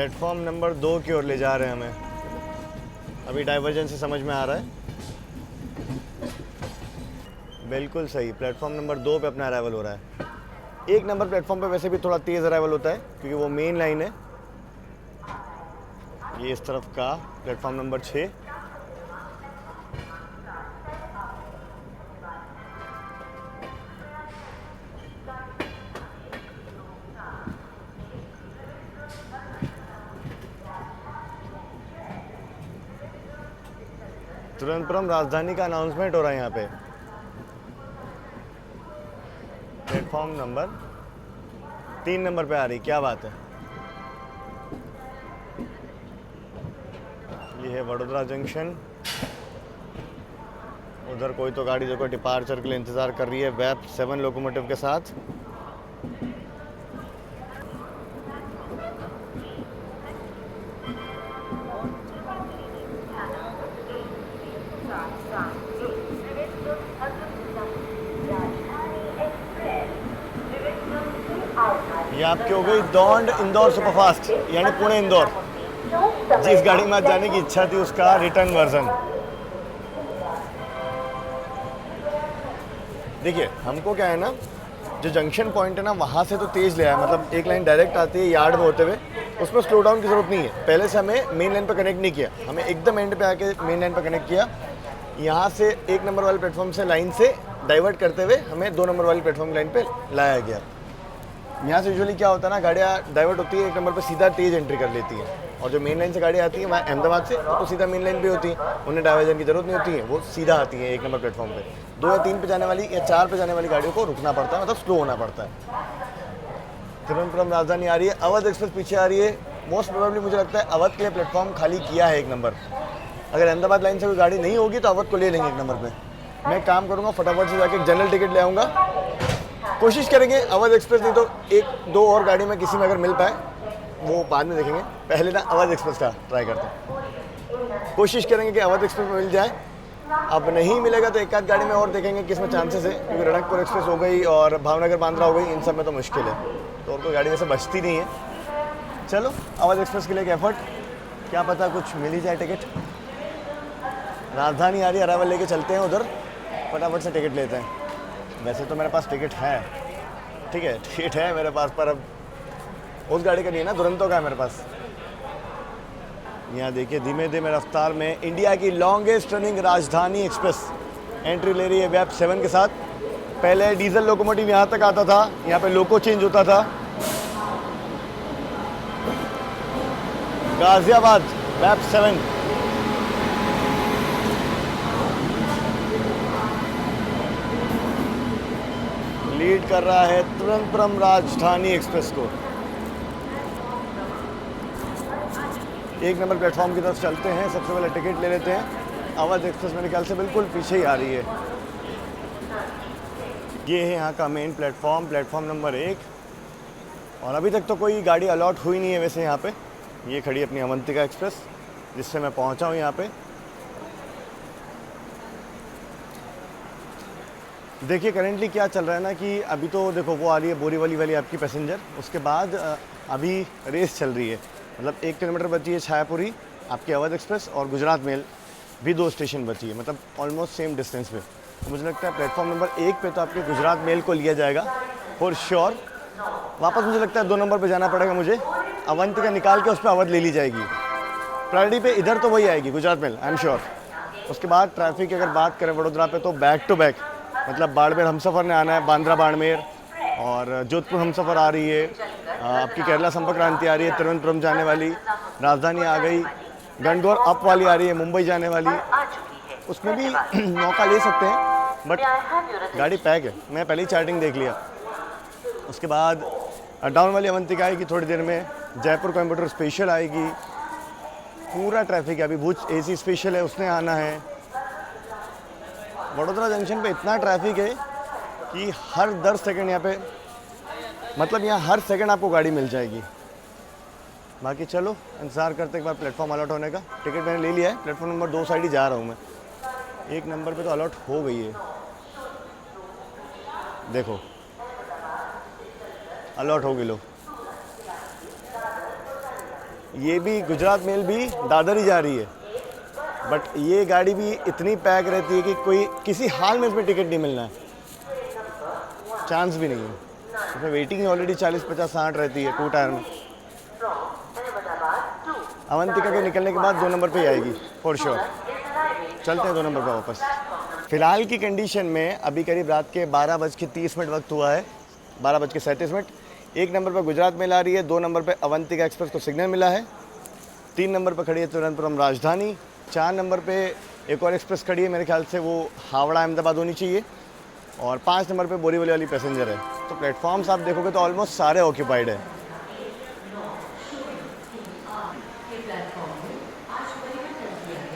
प्लेटफॉर्म नंबर 2 की ओर ले जा रहे हैं हमें। अभी डाइवर्जन से समझ में आ रहा है। बिल्कुल सही, प्लेटफॉर्म नंबर 2 पे अपना अराइवल हो रहा है। 1 नंबर प्लेटफॉर्म पे वैसे भी थोड़ा तेज़ अराइवल होता है क्योंकि वो मेन लाइन है। ये इस तरफ का प्लेटफॉर्म नंबर 6। तिरुवनंतपुरम राजधानी का अनाउंसमेंट हो रहा है यहाँ पे। प्लेटफॉर्म नंबर 3 नंबर पे आ रही, क्या बात है। ये है वडोदरा जंक्शन। उधर कोई तो गाड़ी देखो डिपार्चर के लिए इंतज़ार कर रही है वैप 7 लोकोमोटिव के साथ। ये आपकी हो गई दौंड इंदौर सुपरफास्ट यानी पुणे इंदौर। जिस गाड़ी में आज जाने की इच्छा थी उसका रिटर्न वर्जन। देखिए हमको क्या है ना, जो जंक्शन पॉइंट है ना वहाँ से तो तेज़ ले आया, मतलब एक लाइन डायरेक्ट आती है यार्ड में होते हुए, उसमें स्लो डाउन की ज़रूरत नहीं है। पहले से हमें मेन लाइन पर कनेक्ट नहीं किया, हमें एकदम एंड पे आके मेन लाइन पर कनेक्ट किया। यहाँ से 1 नंबर वाले प्लेटफॉर्म से लाइन से डाइवर्ट करते हुए हमें 2 नंबर वाली प्लेटफॉर्म की लाइन पे लाया गया। यहाँ से यूजुअली क्या होता है ना, गाड़ियाँ डाइवर्ट होती है 1 नंबर पे सीधा तेज़ एंट्री कर लेती हैं, और जो मेन लाइन से गाड़ी आती है वहाँ अहमदाबाद से तो सीधा मेन लाइन पे होती है, उन्हें डाइवर्जन की ज़रूरत नहीं होती है, वो सीधा आती है 1 नंबर प्लेटफॉर्म पे। 2 या 3 पे जाने वाली या 4 पे जाने वाली गाड़ियों को रुकना पड़ता है, मतलब स्लो होना पड़ता है। तिरुवनंतपुरम राजधानी आ रही है, अवध एक्सप्रेस पीछे आ रही है। मोस्ट प्रोबेबली मुझे लगता है अवध के लिए प्लेटफॉर्म खाली किया है 1 नंबर। अगर अहमदाबाद लाइन से कोई गाड़ी नहीं होगी तो अवध को ले लेंगे 1 नंबर पर। मैं काम करूँगा फटाफट से जाके एक जनरल टिकट ले आऊँगा, कोशिश करेंगे अवध एक्सप्रेस, नहीं तो 1-2 और गाड़ी में किसी में अगर मिल पाए वो बाद में देखेंगे, पहले ना अवध एक्सप्रेस का ट्राई करते हैं। कोशिश करेंगे कि अवध एक्सप्रेस में मिल जाए। अब नहीं मिलेगा तो एक आध गाड़ी में और देखेंगे किस में चांसेस है, क्योंकि रणकपुर एक्सप्रेस हो गई और भावनगर बांद्रा हो गई, इन सब में तो मुश्किल है, तो और कोई गाड़ी वैसे बचती नहीं है। चलो अवध एक्सप्रेस के लिए एक एफर्ट, क्या पता कुछ मिल ही जाए टिकट। राजधानी आ रही है, अराइवल लेके चलते हैं उधर, फटाफट से टिकट लेते हैं। वैसे तो मेरे पास टिकट है, ठीक है टिकट है मेरे पास, पर अब उस गाड़ी का नहीं है ना, दुरंतो का है मेरे पास। यहाँ देखिए धीमे धीमे रफ्तार में इंडिया की लॉन्गेस्ट रनिंग राजधानी एक्सप्रेस एंट्री ले रही है वैप 7 के साथ। पहले डीजल लोकोमोटिव यहाँ तक आता था, यहाँ पे लोको चेंज होता था। गाजियाबाद वैप 7। लीड कर रहा है तिरुवनंतपुरम राजधानी एक्सप्रेस को। 1 नंबर प्लेटफॉर्म की तरफ चलते हैं, सबसे पहले टिकट ले लेते हैं। अवध एक्सप्रेस मेरे ख्याल से बिल्कुल पीछे ही आ रही है। ये है यहाँ का मेन प्लेटफॉर्म, प्लेटफॉर्म नंबर 1, और अभी तक तो कोई गाड़ी अलॉट हुई नहीं है वैसे यहाँ पे। ये खड़ी अपनी अवंतिका एक्सप्रेस जिससे मैं पहुँचा हूँ यहाँ पे। देखिए करेंटली क्या चल रहा है ना कि अभी तो देखो वो आ रही है बोरीवली वाली आपकी पैसेंजर, उसके बाद अभी रेस चल रही है, मतलब 1 किलोमीटर बची है छायापुरी आपकी अवध एक्सप्रेस, और गुजरात मेल भी 2 स्टेशन बची है, मतलब ऑलमोस्ट सेम डिस्टेंस पे। तो मुझे लगता है प्लेटफॉर्म नंबर 1 पे तो आपके गुजरात मेल को लिया जाएगा फॉर श्योर। वापस मुझे लगता है 2 नंबर पे जाना पड़ेगा मुझे, अवंतिका निकाल के उस पर अवध ले ली जाएगी। प्रायोरिटी पे इधर तो वही आएगी Gujarat mail, I am sure. उसके बाद ट्रैफिक की अगर बात करें वडोदरा पे तो बैक टू बैक, मतलब बाड़मेर हमसफ़र ने आना है, बांद्रा बाड़मेर, और जोधपुर हमसफ़र आ रही है, आपकी केरला संपर्क क्रांति आ रही है तिरुवनंतपुरम जाने वाली, राजधानी आ गई, गंडोर अप वाली आ रही है मुंबई जाने वाली, उसमें भी मौका ले सकते हैं, बट गाड़ी पैक है, मैं पहले ही चार्टिंग देख लिया। उसके बाद डाउन वाली अवंतिका आएगी थोड़ी देर में, जयपुर कोयम्बटूर स्पेशल आएगी, पूरा ट्रैफिक है। अभी भुज AC स्पेशल है, उसने आना है। वडोदरा जंक्शन पे इतना ट्रैफिक है कि हर 10 सेकंड यहाँ पे, मतलब यहाँ हर सेकंड आपको गाड़ी मिल जाएगी। बाकी चलो इंतज़ार करते एक बार प्लेटफॉर्म अलॉट होने का। टिकट मैंने ले लिया है, प्लेटफॉर्म नंबर 2 साइड ही जा रहा हूँ मैं। 1 नंबर पे तो अलॉट हो गई है, देखो अलॉट हो गई। लो ये भी गुजरात मेल भी दादर ही जा रही है, बट ये गाड़ी भी इतनी पैक रहती है कि कोई किसी हाल में इसमें टिकट नहीं मिलना है, चांस भी नहीं है। इसमें वेटिंग ऑलरेडी 40, 50, 60 रहती है 2 टायर में। अवंतिका के निकलने के बाद 2 नंबर पे ही आएगी फॉर श्योर। चलते हैं 2 नंबर पर वापस। फ़िलहाल की कंडीशन में अभी करीब रात के 12:30 वक्त हुआ है, 12:37। 1 नंबर पर गुजरात मेल आ रही है, 2 नंबर पर अवंतिका एक्सप्रेस को सिग्नल मिला है, 3 नंबर पर खड़ी है तिरुवनंतपुरम राजधानी, 4 नंबर पे एक और एक्सप्रेस खड़ी है, मेरे ख्याल से वो हावड़ा अहमदाबाद होनी चाहिए, और 5 नंबर पे बोरीवली वाली पैसेंजर है। तो प्लेटफॉर्म्स आप देखोगे तो ऑलमोस्ट सारे ऑक्यूपाइड है।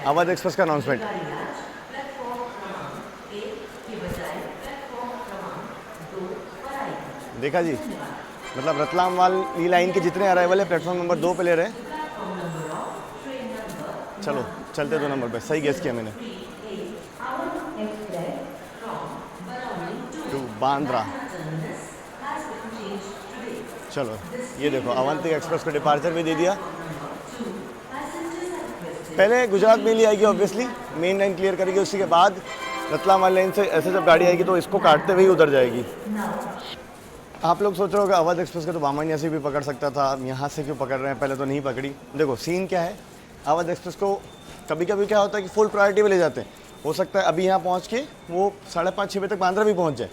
अवध एक्सप्रेस का अनाउंसमेंट देखा जी, मतलब रतलाम वाली लाइन के जितने अराइवल है प्लेटफॉर्म नंबर 2 पे ले रहे हैं। चलो चलते 2 नंबर पे, सही गेस किया मैंने। टू बांद्रा। चलो ये देखो अवंतिका एक्सप्रेस को डिपार्चर भी दे दिया। पहले गुजरात मेल ही आएगी ऑब्वियसली, मेन लाइन क्लियर करेगी, उसी के बाद रतलाम वाली लाइन से ऐसे जब गाड़ी आएगी तो इसको काटते हुए ही उधर जाएगी। आप लोग सोच रहे हो कि अवध एक्सप्रेस के तो बामनिया से भी पकड़ सकता था, यहाँ से क्यों पकड़ रहे हैं, पहले तो नहीं पकड़ी। देखो सीन क्या है, अवध एक्सप्रेस को कभी कभी क्या होता है कि फुल प्रायोरिटी में ले जाते हैं, हो सकता है अभी यहाँ पहुँच के वो 5:30-6 बजे तक बांद्रा भी पहुँच जाए,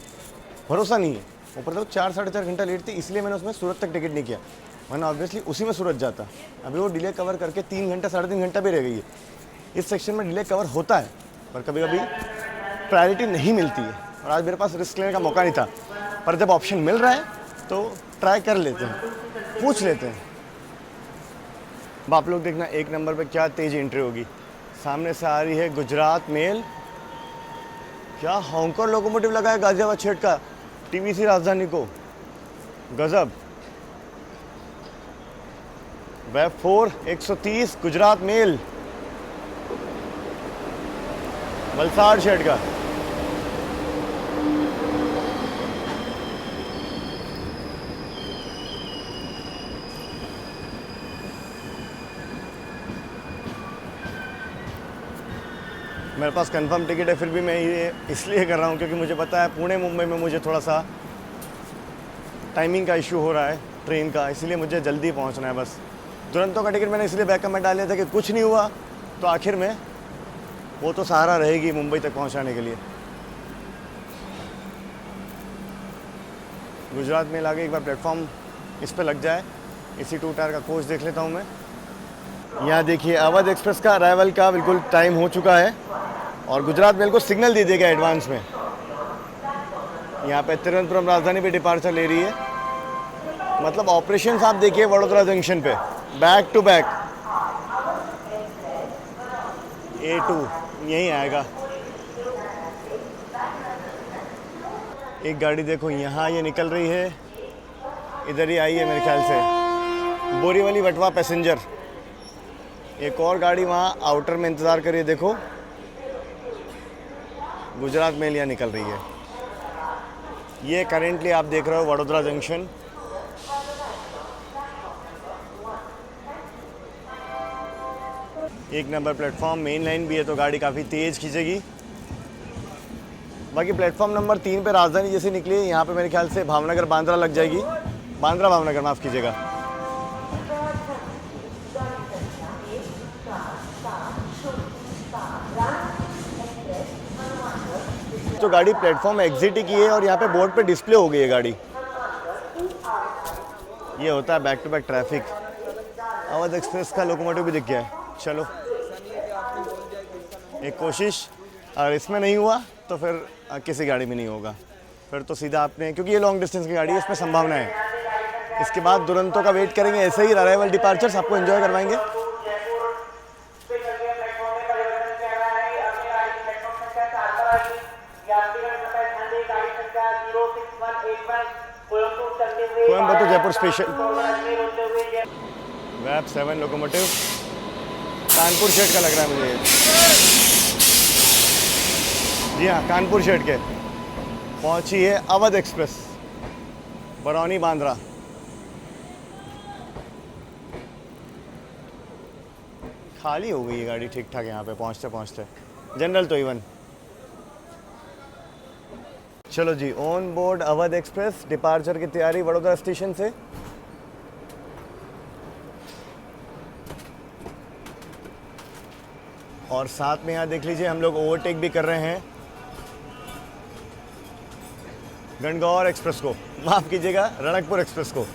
भरोसा नहीं है। ऊपर तो 4-4.5 घंटा लेट थी, इसलिए मैंने उसमें सूरत तक टिकट नहीं किया, वरना ऑब्वियसली उसी में सूरत जाता। अभी वो डिले कवर करके 3 घंटा 3.5 घंटा भी रह गई है। इस सेक्शन में डिले कवर होता है, पर कभी कभी प्रायोरिटी नहीं मिलती है, और आज मेरे पास रिस्क लेने का मौका नहीं था, पर जब ऑप्शन मिल रहा है तो ट्राई कर लेते हैं, पूछ लेते हैं। अब आप लोग देखना 1 नंबर पे क्या तेज़ एंट्री होगी। सामने से आ रही है गुजरात मेल, क्या हांगकांग लोकोमोटिव लगा है गाजियाबाद छेड़ का टीवीसी राजधानी को, गजब। वेब 4 130 गुजरात मेल वलसाड़ शेड का। मेरे पास कंफर्म टिकट है, फिर भी मैं ये इसलिए कर रहा हूँ क्योंकि मुझे पता है पुणे मुंबई में मुझे थोड़ा सा टाइमिंग का इशू हो रहा है ट्रेन का, इसलिए मुझे जल्दी पहुँचना है बस। दुरंतो का टिकट मैंने इसलिए बैकअप में डाल दिया था कि कुछ नहीं हुआ तो आखिर में वो तो सहारा रहेगी मुंबई तक पहुँचाने के लिए। गुजरात मेल आगे एक बार प्लेटफॉर्म इस पर लग जाए, इसी 2 टायर का कोच देख लेता हूँ मैं। यहाँ देखिए अवध एक्सप्रेस का अराइवल का बिल्कुल टाइम हो चुका है, और गुजरात मेल को सिग्नल दे देगा एडवांस में। यहाँ पे तिरुवनंतपुरम राजधानी पे डिपार्चर ले रही है, मतलब ऑपरेशंस आप देखिए वडोदरा जंक्शन पे बैक टू बैक। A2 यहीं आएगा। एक गाड़ी देखो यहाँ ये निकल रही है, इधर ही आई है मेरे ख्याल से, बोरीवली वटवा पैसेंजर। एक और गाड़ी वहाँ आउटर में इंतज़ार करिए, देखो गुजरात मेल यहाँ निकल रही है। ये करेंटली आप देख रहे हो वडोदरा जंक्शन। एक नंबर प्लेटफॉर्म, मेन लाइन भी है तो गाड़ी काफ़ी तेज़ खींचेगी। बाकी प्लेटफॉर्म नंबर 3 पे राजधानी जैसे निकली है, यहाँ पे मेरे ख्याल से भावनगर बांद्रा लग जाएगी, बांद्रा भावनगर माफ़ कीजिएगा। तो गाड़ी प्लेटफॉर्म एग्जिट ही की है और यहाँ पे बोर्ड पे डिस्प्ले हो गई है गाड़ी। ये होता है back to back traffic. Awadh express का लोकोमोटिव भी दिख गया है। चलो एक कोशिश, अगर इसमें नहीं हुआ तो फिर किसी गाड़ी में नहीं होगा, फिर तो सीधा आपने, क्योंकि ये लॉन्ग डिस्टेंस की गाड़ी है, इसमें संभावना है। इसके बाद दुरंतो का वेट करेंगे, ऐसे ही अराइवल डिपार्चर्स आपको एंजॉय करवाएंगे। कोयम्बटूर जयपुर स्पेशल वेब 7 लोकोमोटिव कानपुर शेड का लग रहा है मुझे। जी हाँ, कानपुर शेड के पहुंची है अवध एक्सप्रेस बरौनी बांद्रा। खाली हो गई है गाड़ी ठीक ठाक यहाँ पे पहुँचते पहुँचते, जनरल तो इवन। चलो जी, on board Awadh express, departure की तैयारी वडोदरा स्टेशन से। और साथ में यहाँ देख लीजिए हम लोग ओवरटेक भी कर रहे हैं गणगौर एक्सप्रेस को, माफ कीजिएगा रणकपुर एक्सप्रेस को।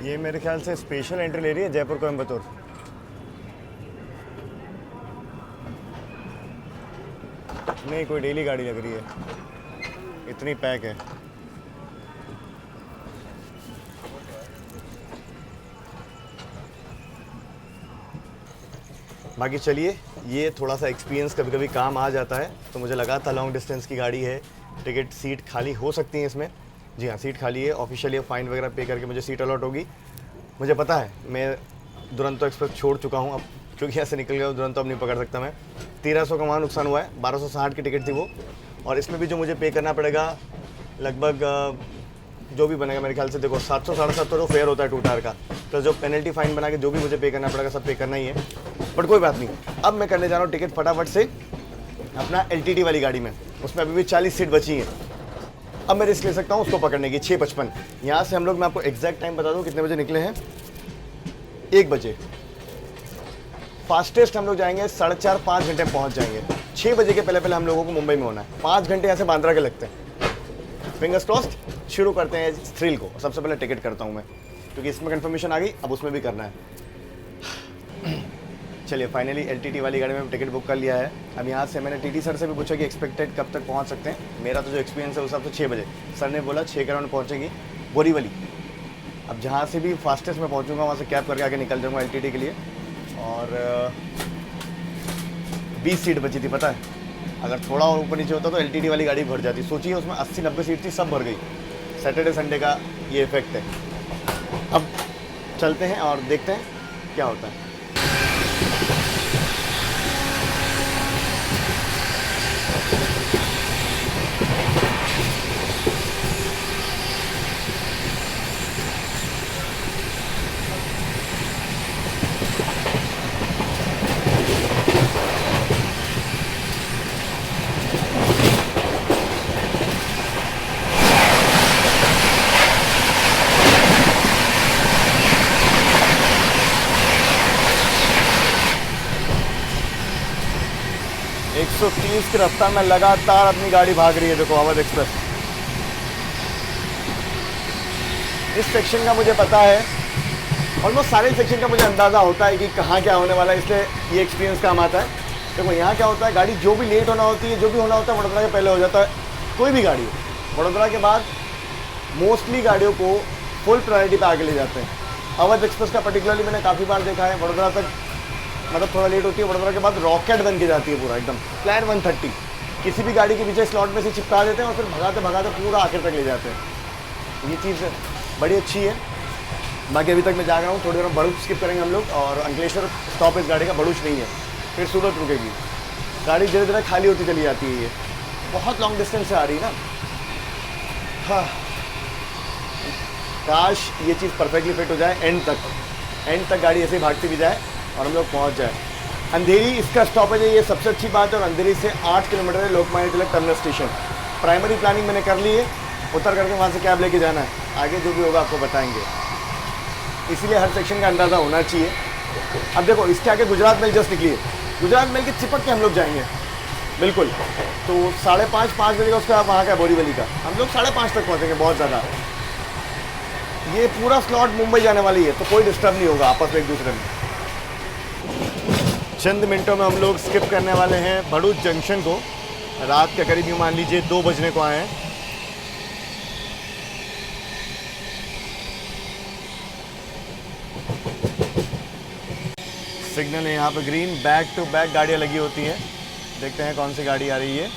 ये मेरे ख्याल से स्पेशल एंट्री ले रही है जयपुर कोयम्बतूर। नहीं, कोई डेली गाड़ी लग रही है, इतनी पैक है। बाकी चलिए, ये थोड़ा सा एक्सपीरियंस कभी कभी काम आ जाता है। तो मुझे लगा था लॉन्ग डिस्टेंस की गाड़ी है, टिकट सीट खाली हो सकती है इसमें। जी हाँ, सीट खाली है। ऑफिशियली फाइन वगैरह पे करके मुझे सीट अलॉट होगी। मुझे पता है, मैं दुरंतो एक्सप्रेस छोड़ चुका हूँ अब, क्योंकि यहाँ से निकल गया हूँ, दुरंतो अब नहीं पकड़ सकता मैं। 1300 का वहाँ नुकसान हुआ है, 1260 की टिकट थी वो। और इसमें भी जो मुझे पे करना पड़ेगा लगभग जो भी बनेगा मेरे ख्याल से, देखो 700 750 जो फेयर होता है 2 टायर का, तो जो पेनल्टी फाइन बना के जो भी मुझे पे करना पड़ेगा सब पे करना ही है। बट कोई बात नहीं, अब मैं करने जा रहा हूँ टिकट फटाफट से अपना LTT वाली गाड़ी में। उसमें अभी भी 40 सीट बची हैं। अब मैं रिस्क ले सकता हूँ उसको पकड़ने की। 6:55 यहाँ से हम लोग, मैं आपको एग्जैक्ट टाइम बता दूँ कितने बजे निकले हैं। 1 बजे फास्टेस्ट हम लोग जाएंगे, 4:30 5 घंटे में पहुँच जाएंगे। 6 बजे के पहले पहले हम लोगों को मुंबई में होना है। 5 घंटे यहाँ से बांद्रा के लगते हैं। फिंगर्स क्रॉस्ड, शुरू करते हैं इस थ्रिल को। सबसे पहले टिकट करता हूँ मैं, क्योंकि इसमें कंफर्मेशन आ गई, अब उसमें भी करना है। चलिए, फाइनली LTT वाली गाड़ी में टिकट बुक कर लिया है। अब यहाँ से मैंने TT सर से भी पूछा कि एक्सपेक्टेड कब तक पहुँच सकते हैं। मेरा तो जो एक्सपीरियंस है उस हिसाब से 6 बजे। सर ने बोला 6 के अराउंड पहुँचेगी बोरीवली। अब जहाँ से भी फास्टेस्ट में पहुँचूँगा वहाँ से कैब करके आगे निकल जाऊँगा LTT के लिए। और 20 सीट बची थी, पता है। अगर थोड़ा और ऊपर नीचे होता तो LTT वाली गाड़ी भर जाती। सोचिए, उसमें 80-90 सीट थी, सब भर गई। सैटरडे संडे का ये इफेक्ट है। अब चलते हैं और देखते हैं क्या होता है। तो 30 की रफ्तार में लगातार अपनी गाड़ी भाग रही है। देखो अवध एक्सप्रेस। इस सेक्शन का मुझे पता है, ऑलमोस्ट सारे सेक्शन का मुझे अंदाज़ा होता है कि कहाँ क्या होने वाला है, इसलिए ये एक्सपीरियंस काम आता है। देखो यहाँ क्या होता है, गाड़ी जो भी लेट होना होती है, जो भी होना होता है वडोदरा के पहले हो जाता है। कोई भी गाड़ी हो, वडोदरा के बाद मोस्टली गाड़ियों को फुल प्रायोरिटी पे आगे ले जाते हैं। अवध एक्सप्रेस का पर्टिकुलरली मैंने काफ़ी बार देखा है, वडोदरा तक मतलब थोड़ा लेट होती है, वडोदरा के बाद रॉकेट बन के जाती है पूरा एकदम। प्लान 130 किसी भी गाड़ी के पीछे स्लॉट में से चिपका देते हैं और फिर भगाते भगाते पूरा आखिर तक ले जाते हैं। ये चीज़ बड़ी अच्छी है। बाकी अभी तक मैं जा रहा हूँ, थोड़ी देर में भरूच स्किप करेंगे हम लोग। और अंकलेश्वर स्टॉप इस गाड़ी का, भरूच नहीं है, फिर सूरत रुकेगी। गाड़ी धीरे धीरे खाली होती चली जाती है। ये बहुत लॉन्ग डिस्टेंस से आ रही है ना। हाँ, काश ये चीज़ परफेक्टली फिट हो जाए एंड तक गाड़ी ऐसे ही भागती भी जाए और हम लोग पहुँच जाए। अंधेरी इसका स्टॉपेज है, ये सबसे अच्छी बात है। और अंधेरी से 8 किलोमीटर है Lokmanya Tilak terminal station. Primary planning मैंने कर ली है, उतर करके वहाँ से कैब लेके जाना है। आगे जो भी होगा आपको बताएंगे, इसीलिए हर सेक्शन का अंदाज़ा होना चाहिए। अब देखो, इसके आगे गुजरात मेल जस्ट निकली है। गुजरात मेल के चिपक के हम लोग जाएंगे बिल्कुल। तो 5:30 बजे का उसका वहाँ का बोरीवली का, हम लोग 5:30 तक पहुँचेंगे। बहुत ज़्यादा ये पूरा स्लॉट मुंबई जाने वाली है, तो कोई डिस्टर्ब नहीं होगा आपस में एक दूसरे में। चंद मिनटों में हम लोग स्किप करने वाले हैं भरूच जंक्शन को। रात के करीब यूँ मान लीजिए 2 बजने को आए हैं। सिग्नल है यहाँ पे ग्रीन, बैक टू बैक गाड़ियाँ लगी होती हैं। देखते हैं कौन सी गाड़ी आ रही है।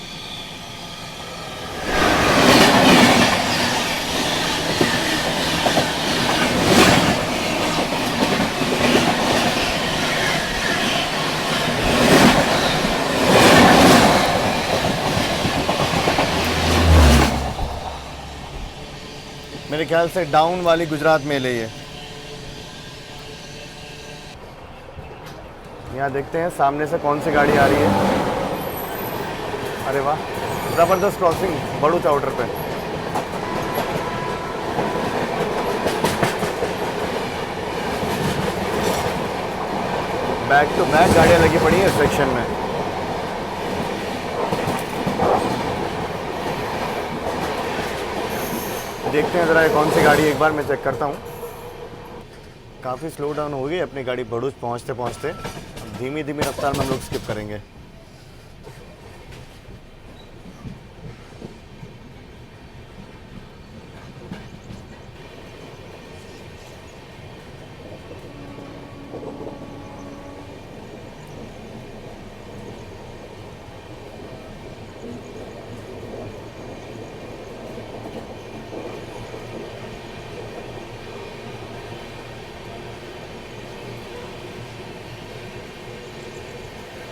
मेरे ख्याल से डाउन वाली गुजरात मेल है ये। यहाँ देखते हैं सामने से कौन सी गाड़ी आ रही है। अरे वाह, ज़बरदस्त क्रॉसिंग भरूच आउटर पे। बैक टू बैक गाड़ियाँ लगी पड़ी हैं इस सेक्शन में। देखते हैं ज़रा ये कौन सी गाड़ी, एक बार मैं चेक करता हूँ। काफ़ी स्लो डाउन हो गई अपनी गाड़ी भरूच पहुँचते पहुँचते। अब धीमी धीमी रफ्तार में हम लोग स्किप करेंगे।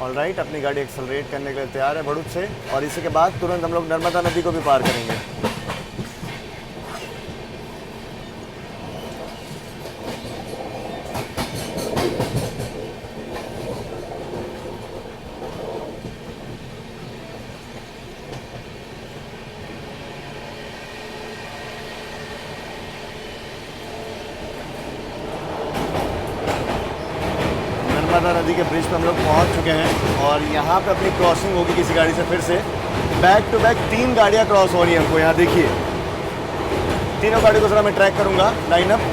ऑलराइट, अपनी गाड़ी एक्सेलरेट करने के लिए तैयार है भरूच से, और इसी के बाद तुरंत हम लोग नर्मदा नदी को भी पार करेंगे। नर्मदा नदी के ब्रिज पे हम लोग पहुंच चुके हैं और यहाँ पे अपनी क्रॉसिंग होगी किसी गाड़ी से फिर से। बैक टू बैक 3 गाड़ियाँ क्रॉस हो रही हैं हमको। यहाँ देखिए, तीनों गाड़ी को ज़रा मैं ट्रैक करूँगा लाइनअप।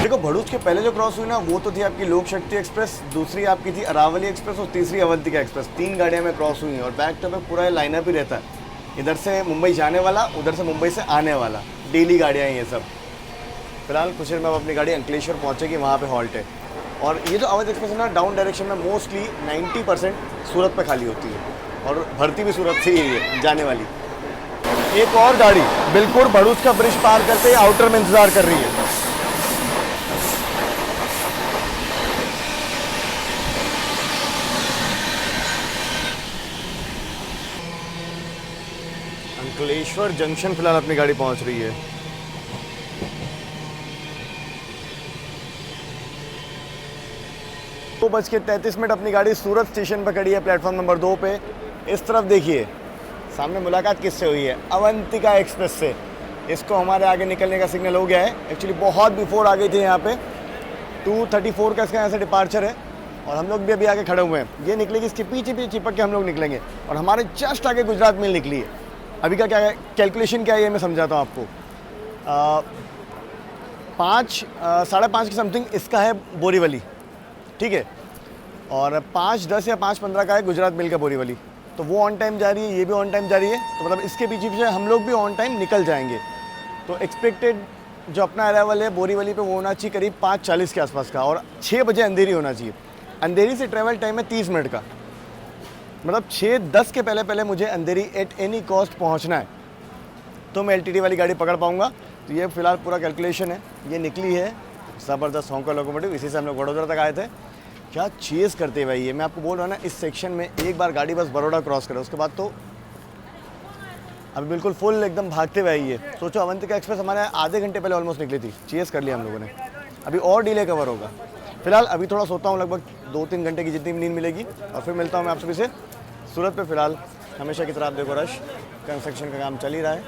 देखो, भरूच के पहले जो क्रॉस हुई ना, वो तो थी आपकी लोक शक्ति एक्सप्रेस, दूसरी आपकी थी अरावली एक्सप्रेस और तीसरी अवंतिका एक्सप्रेस। 3 गाड़ियाँ में क्रॉस हुई हैं और बैक टू बैक पूरा लाइनअप ही रहता है। इधर से मुंबई जाने वाला, उधर से मुंबई से आने वाला, डेली गाड़ियाँ हैं ये सब। फिलहाल कुछ देर में अब अपनी गाड़ी अंकलेश्वर पहुँचेगी, वहाँ पर हॉल्ट है। और ये जो अवध एक्सप्रेस है ना, डाउन डायरेक्शन में मोस्टली 90% सूरत पर खाली होती है और भर्ती भी सूरत से ही है जाने वाली। एक और गाड़ी बिल्कुल भरूच का ब्रिज पार करते आउटर में इंतज़ार कर रही है। अंकलेश्वर जंक्शन फिलहाल अपनी गाड़ी पहुंच रही है। दो बज के 33 मिनट अपनी गाड़ी सूरत स्टेशन पर खड़ी है, प्लेटफॉर्म नंबर 2 पे। इस तरफ देखिए, सामने मुलाकात किससे हुई है? अवंतिका एक्सप्रेस से। इसको हमारे आगे निकलने का सिग्नल हो गया है। एक्चुअली बहुत बिफोर आ गई थी यहाँ पे। 2:34 का इसका यहाँ से डिपार्चर है और हम लोग भी अभी आगे खड़े हुए हैं। ये निकलेगी, इसके पीछे पीछे चिपक के हम लोग निकलेंगे और हमारे जस्ट आगे गुजरात मेल निकली है। अभी का क्या है, कैलकुलेशन क्या है ये मैं समझाता हूँ आपको। 5-5:30 की समथिंग इसका है बोरीवली, ठीक है, और 5:10 या 5:15 का है गुजरात मेल का बोरीवली। तो वो ऑन टाइम जा रही है, ये भी ऑन टाइम जा रही है, तो मतलब इसके पीछे पीछे हम लोग भी ऑन टाइम निकल जाएंगे। तो एक्सपेक्टेड जो अपना अराइवल है बोरीवली पे वो होना चाहिए करीब 5:40 के आसपास का, और 6 बजे अंधेरी होना चाहिए। अंधेरी से ट्रैवल टाइम है 30 मिनट का, मतलब 6:10 के पहले पहले मुझे अंधेरी एट एनी कॉस्ट पहुंचना है, तो मैं LTT वाली गाड़ी पकड़ पाऊंगा। तो ये फिलहाल पूरा कैलकुलेशन है। ये निकली है ज़बरदस्त होंका लोकोमोटिव, इसी से हम लोग वडोदरा तक आए थे। क्या चेज़ करते भाई, ये मैं आपको बोल रहा हूँ ना, इस सेक्शन में एक बार गाड़ी बस बड़ौदा क्रॉस करे, उसके बाद तो अभी बिल्कुल फुल एकदम भागते हुए आई है। सोचो, अवंतिका एक्सप्रेस हमारे आधे घंटे पहले ऑलमोस्ट निकली थी। चेज़ कर लिया हम लोगों ने, अभी और डिले कवर होगा। फिलहाल अभी थोड़ा सोता हूँ, लगभग 2-3 घंटे की जितनी नींद मिलेगी, और फिर मिलता हूँ मैं आप सभी से सूरत पे। फिलहाल हमेशा की तरह आप देखो, रश कंस्ट्रक्शन का काम चल ही रहा है।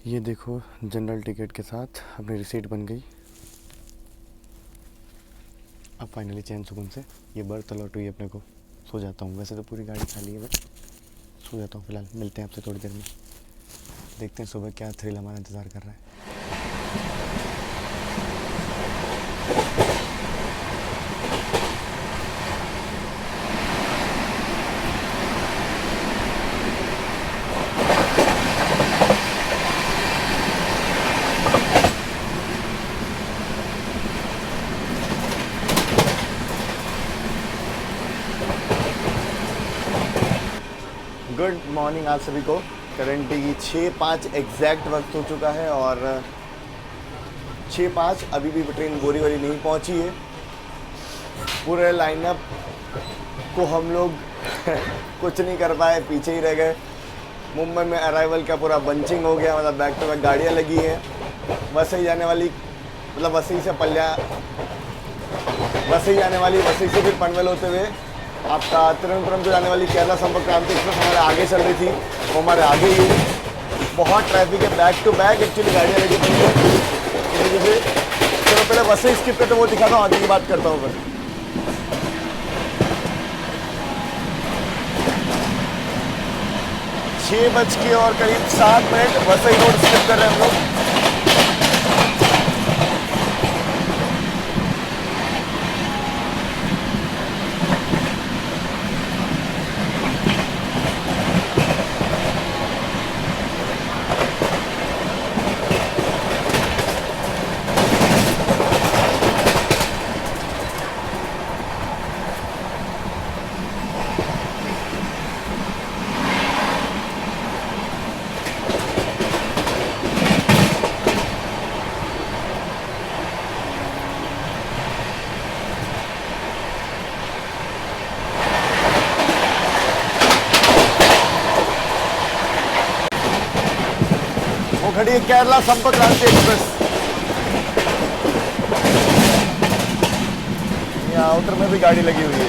ये देखो, जनरल टिकट के साथ अपनी रिसीट बन गई। अब फाइनली चैन सुकून से ये बर्थ अलॉट हुई अपने को। सो जाता हूँ, वैसे तो पूरी गाड़ी खाली है, बट सो जाता हूँ फिलहाल। मिलते हैं आपसे थोड़ी देर में, देखते हैं सुबह क्या थ्रिल हमारा इंतज़ार कर रहा है। गुड मॉर्निंग आप सभी को। करंटली 6:05 एग्जैक्ट वक्त हो चुका है और 6:05 अभी भी ट्रेन बोरीवली नहीं पहुंची है। पूरे लाइनअप को हम लोग कुछ नहीं कर पाए, पीछे ही रह गए। मुंबई में अराइवल का पूरा बंचिंग हो गया, मतलब बैक टू बैक गाड़ियाँ लगी हैं। वसई जाने वाली, मतलब वसई से पल्या, वसई जाने वाली, वसई से फिर पनवेल होते हुए आपका तिरुवनंतपुरम को जाने वाली केरला संपर्क क्रांति एक्सप्रेस हमारे आगे चल रही थी, वो हमारे आगे ही बहुत ट्रैफिक है, बैक टू बैक एक्चुअली गाड़ियाँ लगी पड़ी हैं इस वजह से। चलो पहले वसई स्किप करते वो दिखाता हूँ, आगे की बात करता हूँ फिर। 6:07 वसई रोड स्किप कर रहे हैं हम लोग। खड़ी है केरला संपर्क क्रांति एक्सप्रेस। यहाँ आउटर में भी गाड़ी लगी हुई है।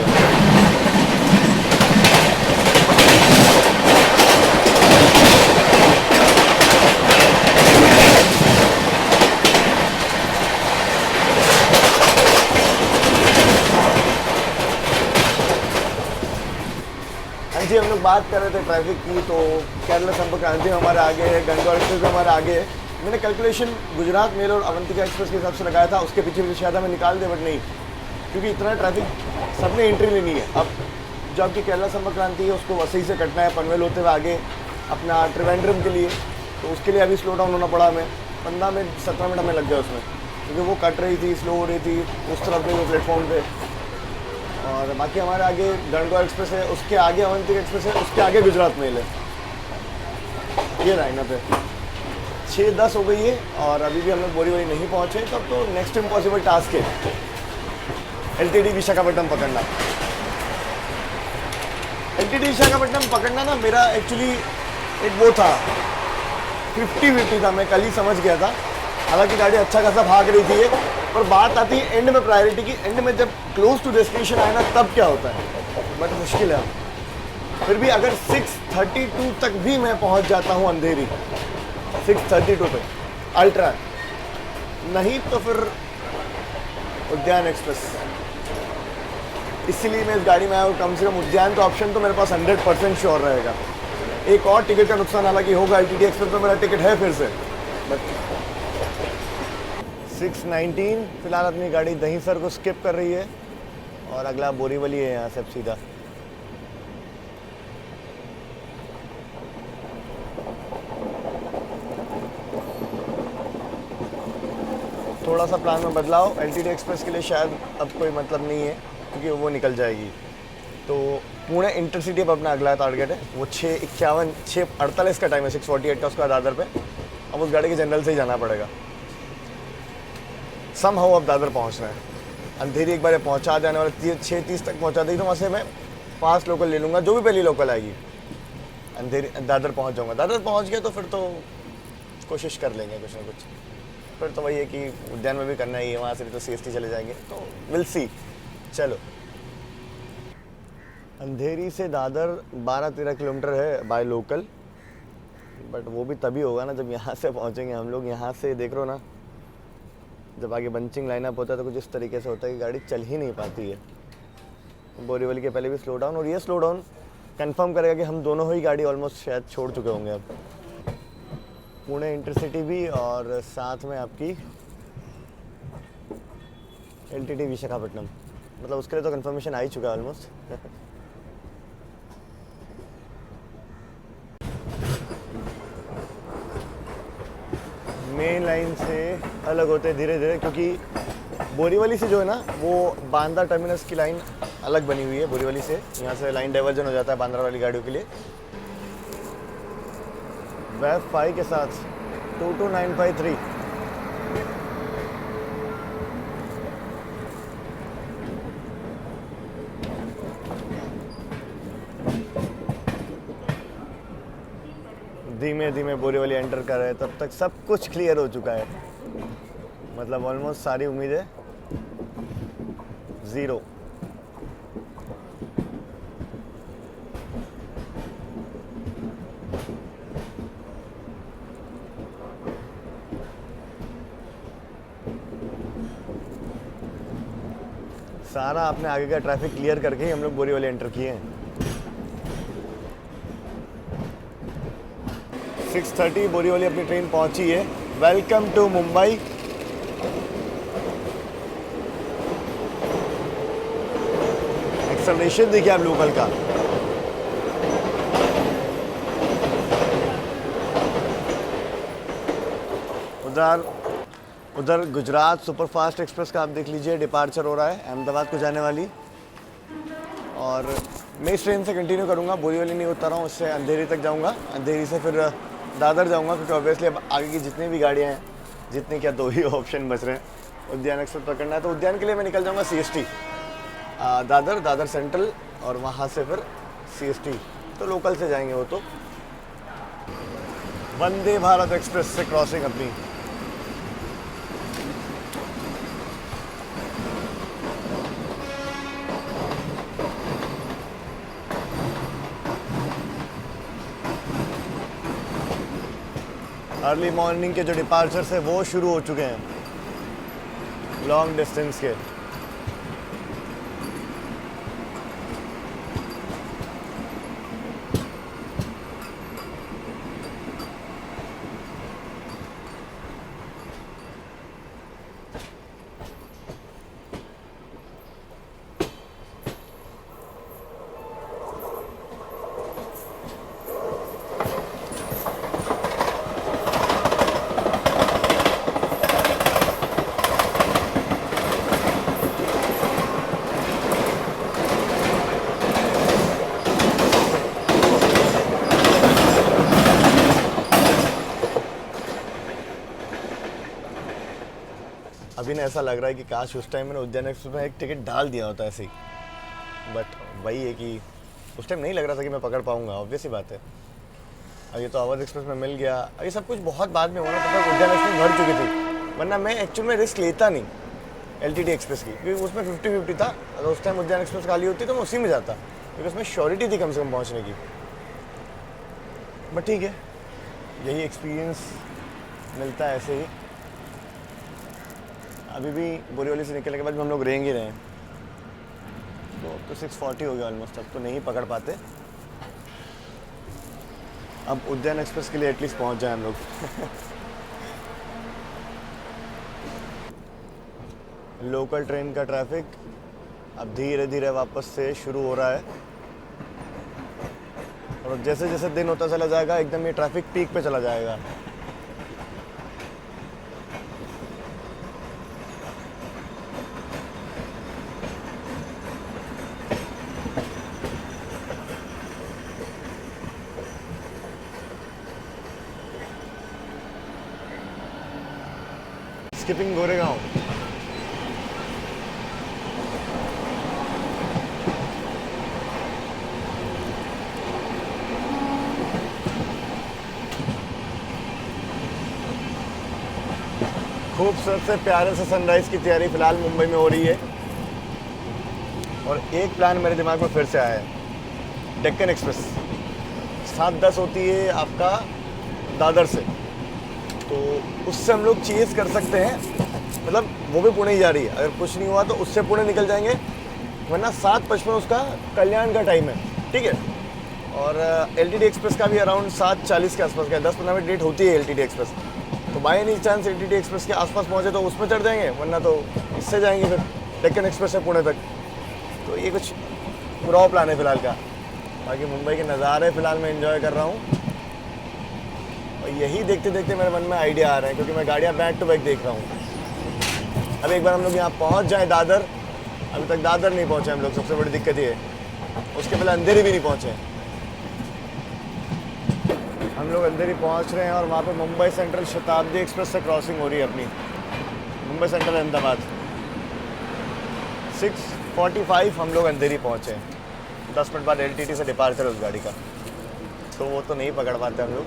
हाँ जी, हम लोग बात कर रहे थे ट्रैफिक की, तो केरला संपर्क क्रांति हमारे आगे है, गंगौर एक्सप्रेस हमारे आगे है। मैंने कैलकुलेशन गुजरात मेल और अवंतिका एक्सप्रेस के हिसाब से लगाया था, उसके पीछे शायद हमें निकाल दे, बट नहीं, क्योंकि इतना ट्रैफिक सबने एंट्री लेनी है। अब जो आपकी केरला संपर्क क्रांति है उसको वसई से कटना है पनवेल होते हुए आगे अपना त्रिवेंद्रम के लिए, तो उसके लिए अभी स्लो डाउन होना पड़ा हमें। 15 मिनट 17 मिनट हमें लग गया उसमें, क्योंकि वो कट रही थी, स्लो हो रही थी उस तरफ में वो प्लेटफॉर्म पे। और बाकी हमारे आगे गणगौर एक्सप्रेस है, उसके आगे अवंतिका एक्सप्रेस है, उसके आगे गुजरात मेल है। ये लाइनअप है। 6:10 हो गई है और अभी भी हम लोग बोरीवली नहीं पहुँचे, तब तो नेक्स्ट इम्पॉसिबल टास्क है LTT विशाखापट्टनम पकड़ना। LTT विशाखापट्टनम पकड़ना ना मेरा एक्चुअली एक वो था, 50-50 था, मैं कल ही समझ गया था। हालांकि गाड़ी अच्छा खासा भाग रही थी, पर बात आती है एंड में प्रायोरिटी की। एंड में जब क्लोज टू डेस्टिनेशन आए ना, तब क्या होता है, बट मुश्किल है। फिर भी अगर 6:32 तक भी मैं पहुंच जाता हूं अंधेरी, 6:32 तक अल्ट्रा, नहीं तो फिर उद्यान एक्सप्रेस। इसीलिए मैं इस गाड़ी में आया हूँ। कम से कम उद्यान का ऑप्शन तो मेरे पास 100% श्योर रहेगा। एक और टिकट का नुकसान हालांकि होगा, LTT एक्सप्रेस में मेरा टिकट है फिर से, बट 6:19 फिलहाल अपनी गाड़ी दहीसर को स्किप कर रही है और अगला बोरीवली है यहाँ से अब सीधा। थोड़ा सा प्लान में बदलाव LTT एक्सप्रेस के लिए शायद अब कोई मतलब नहीं है, क्योंकि वो निकल जाएगी। तो पुणे इंटरसिटी अब अपना अगला टारगेट है, वो 6:51 6:48 का टाइम है, 6:48 का उसका दादर पे। अब उस गाड़ी के जनरल से ही जाना पड़ेगा। समहाउ अब दादर पहुंचना है। अंधेरी एक बार पहुंचा जाने वाले 6:30 तक पहुंचा देगी, तो वहाँ से मैं फास्ट लोकल ले लूँगा, जो भी पहली लोकल आएगी। अंधेरी दादर पहुंच जाऊँगा। दादर पहुंच गया तो फिर तो कोशिश कर लेंगे कुछ ना कुछ। फिर तो वही है कि उद्यान में भी करना ही है, वहाँ से भी तो CST चले जाएंगे, तो विल सी। चलो, अंधेरी से दादर 12-13 किलोमीटर है बाय लोकल, बट वो भी तभी होगा ना जब यहाँ से पहुँचेंगे हम लोग। यहाँ से देख रहे हो ना, जब आगे बंचिंग लाइनअप होता है तो कुछ इस तरीके से होता है कि गाड़ी चल ही नहीं पाती है। बोरीवली के पहले भी स्लो डाउन, और ये स्लो डाउन कंफर्म करेगा कि हम दोनों ही गाड़ी ऑलमोस्ट शायद छोड़ चुके होंगे अब। पुणे इंटरसिटी भी और साथ में आपकी LTT विशाखापट्टनम, मतलब उसके लिए तो कंफर्मेशन आ ही चुका है ऑलमोस्ट। मेन लाइन से अलग होते हैं धीरे धीरे, क्योंकि बोरीवली से जो है ना वो बांद्रा टर्मिनस की लाइन अलग बनी हुई है बोरीवली से। यहाँ से लाइन डाइवर्जन हो जाता है बांद्रा वाली गाड़ियों के लिए। वेब 5 के साथ 22953। धीमे धीमे बोरीवली एंटर कर रहे हैं, तब तक सब कुछ क्लियर हो चुका है। मतलब ऑलमोस्ट सारी उम्मीदें ज़ीरो। सारा आपने आगे का ट्रैफिक क्लियर करके ही हम लोग बोरीवली एंटर किए हैं। 6:30 बोरीवली अपनी ट्रेन पहुंची है। Welcome to Mumbai. एक्सेलरेशन देखिए आप लोकल का। उधर गुजरात सुपरफास्ट एक्सप्रेस का आप देख लीजिए, डिपार्चर हो रहा है अहमदाबाद को जाने वाली। और मैं इस ट्रेन से कंटिन्यू करूँगा, बोरीवली नहीं उतर रहा हूँ, उससे अंधेरी तक जाऊँगा, अंधेरी से फिर दादर जाऊँगा, क्योंकि ऑब्वियसली अब आगे की जितनी भी गाड़ियाँ हैं, जितनी क्या 2 ही ऑप्शन बच रहे हैं। उद्यान एक्सप्रेस पकड़ना है तो उद्यान के लिए मैं निकल जाऊँगा CST दादर सेंट्रल, और वहाँ से फिर CST, तो लोकल से जाएंगे वो। तो वंदे भारत एक्सप्रेस से क्रॉसिंग अपनी। अर्ली मॉर्निंग के जो डिपार्चर्स है वो शुरू हो चुके हैं, लॉन्ग डिस्टेंस के। अभी ना ऐसा लग रहा है कि काश उस टाइम मैंने उद्यान एक्सप्रेस में एक टिकट डाल दिया होता ऐसे ही, बट वही है कि उस टाइम नहीं लग रहा था कि मैं पकड़ पाऊंगा, ऑब्वियस ही बात है। अब ये तो अवध एक्सप्रेस में मिल गया। अब ये सब कुछ बहुत बाद में हुआ ना, तब तक उद्यान एक्सप्रेस भर चुकी थी, वरना मैं एक्चुअल में रिस्क लेता नहीं LTT एक्सप्रेस की, क्योंकि उसमें 50-50 था। अगर उस टाइम उद्यान एक्सप्रेस खाली होती तो मैं उसी में जाता, क्योंकि उसमें श्योरिटी थी कम से कम पहुँचने की। बट ठीक है, यही एक्सपीरियंस मिलता है ऐसे ही। अभी भी बोरीवली से निकलने के बाद भी हम लोग रेंग ही रहे हैं, तो 6:40 हो गया ऑलमोस्ट, अब तो नहीं पकड़ पाते। अब उद्यान एक्सप्रेस के लिए एटलीस्ट पहुंच जाए हम लोग। लोकल ट्रेन का ट्रैफिक अब धीरे धीरे वापस से शुरू हो रहा है, और जैसे जैसे दिन होता चला जाएगा एकदम ये ट्रैफिक पीक पे चला जाएगा। स्किपिंग गोरेगांव। खूबसूरत से प्यारे से सनराइज की तैयारी फिलहाल मुंबई में हो रही है, और एक प्लान मेरे दिमाग में फिर से आया है। डेक्कन एक्सप्रेस 7:10 होती है आपका दादर से, तो उससे हम लोग चेज़ कर सकते हैं, मतलब वो भी पुणे ही जा रही है, अगर कुछ नहीं हुआ तो उससे पुणे निकल जाएंगे, वरना 7:55 उसका कल्याण का टाइम है, ठीक है। और LTT एक्सप्रेस का भी अराउंड 7:40 के आसपास का 10-15 मिनट लेट होती है LTT एक्सप्रेस। तो by any chance LTT express के आसपास पहुँचे तो उसमें चढ़ जाएंगे, वरना तो इससे जाएंगे फिर डेक्कन एक्सप्रेस से पुणे तक। तो ये कुछ रॉ प्लान है फिलहाल का। बाकी मुंबई के नज़ारे फिलहाल मैं एंजॉय कर रहा हूँ, और यही देखते देखते मेरे मन में आइडिया आ रहे हैं, क्योंकि मैं गाड़ियाँ बैक टू बैक देख रहा हूँ। अब एक बार हम लोग यहाँ पहुँच जाएँ दादर, अभी तक दादर नहीं पहुँचे हम लोग, सबसे बड़ी दिक्कत ये है। उसके पहले अंधेरी भी नहीं पहुँचे। हम लोग अंधेरी पहुंच रहे हैं और वहाँ पे मुंबई सेंट्रल शताब्दी एक्सप्रेस से क्रॉसिंग हो रही है अपनी, मुंबई सेंट्रल अहमदाबाद। 6:45 हम लोग अंधेरी पहुँचे हैं। 10 मिनट बाद LTT से डिपार्चर है उस गाड़ी का, तो वो तो नहीं पकड़ पाते हम लोग।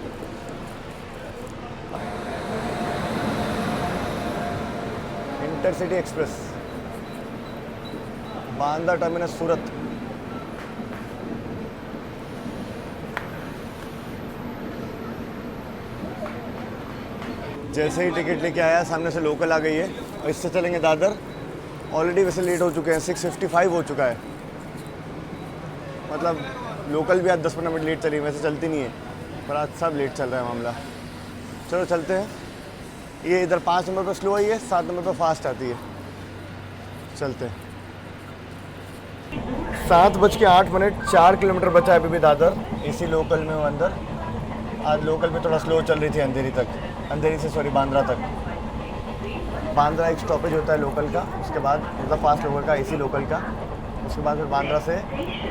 इंटरसिटी एक्सप्रेस, बांद्रा टर्मिनस सूरत। जैसे ही टिकट लेके आया सामने से लोकल आ गई है और इससे चलेंगे दादर। ऑलरेडी वैसे लेट हो चुके हैं, 6:55 हो चुका है। मतलब लोकल भी आज 10-15 मिनट लेट चली, वैसे चलती नहीं है पर आज सब लेट चल रहा है मामला। चलो चलते हैं। ये इधर 5 नंबर पर स्लो आई है, 7 नंबर पर फास्ट आती है। चलते हैं। 7:08, 4 किलोमीटर बचा है अभी भी दादर। इसी लोकल में हूँ अंदर। आज लोकल में थोड़ा स्लो चल रही थी अंधेरी तक, अंधेरी से सॉरी बांद्रा तक। बांद्रा एक स्टॉपेज होता है लोकल का, उसके बाद मतलब फास्ट लोकल का, इसी लोकल का, उसके बाद फिर बांद्रा से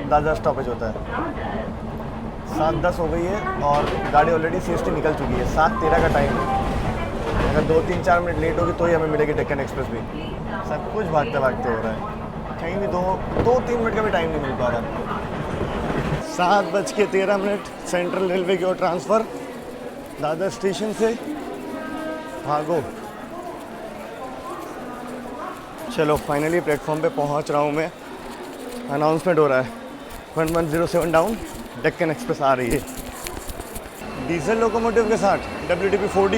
दादर स्टॉपेज होता है। 7:10 हो गई है और गाड़ी ऑलरेडी CST निकल चुकी है। 7:13 का टाइम है। अगर 2-3-4 मिनट लेट होगी तो ही हमें मिलेगी डेक्कन एक्सप्रेस भी। सब कुछ भागते भागते हो रहा है, कहीं भी 2-3 मिनट का भी टाइम नहीं मिल पा रहा। 7:13 सेंट्रल रेलवे की ओर ट्रांसफ़र दादर स्टेशन से। भागो। चलो फाइनली प्लेटफॉर्म पे पहुंच रहा हूँ मैं। अनाउंसमेंट हो रहा है 1107 डाउन, डेक्कन एक्सप्रेस आ रही है डीजल लोकोमोटिव के साथ, WDP 4D।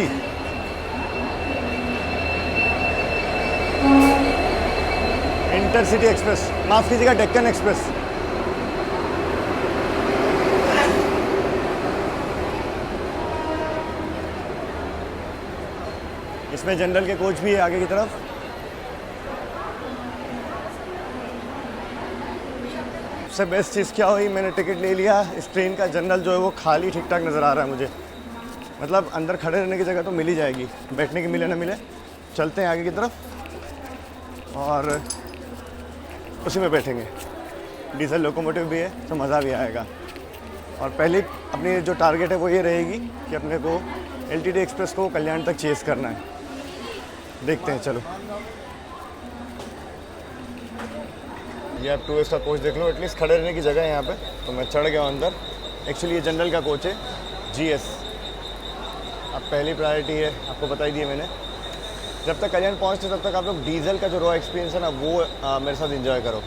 इंटरसिटी एक्सप्रेस, माफ़ कीजिएगा डेक्कन एक्सप्रेस। इसमें जनरल के कोच भी है आगे की तरफ। सबसे बेस्ट चीज़ क्या हुई, मैंने टिकट ले लिया। इस ट्रेन का जनरल जो है वो खाली ठीक ठाक नज़र आ रहा है मुझे। मतलब अंदर खड़े रहने की जगह तो मिल ही जाएगी, बैठने की मिले ना मिले। चलते हैं आगे की तरफ और उसी में बैठेंगे। डीजल लोकोमोटिव भी है तो मज़ा भी आएगा। और पहली अपनी जो टारगेट है वो ये रहेगी कि अपने को LTT एक्सप्रेस को कल्याण तक चेस करना है। देखते हैं चलो। ये आप 2 स्टार कोच देख लो, एटलीस्ट खड़े रहने की जगह है यहाँ पे। तो मैं चढ़ गया अंदर। एक्चुअली ये जनरल का कोच है, GS। अब पहली प्रायोरिटी है, आपको बता ही दिया मैंने। जब तक कल्याण पहुँचते तब तक आप लोग डीजल का जो रॉ एक्सपीरियंस है ना वो मेरे साथ एंजॉय करो।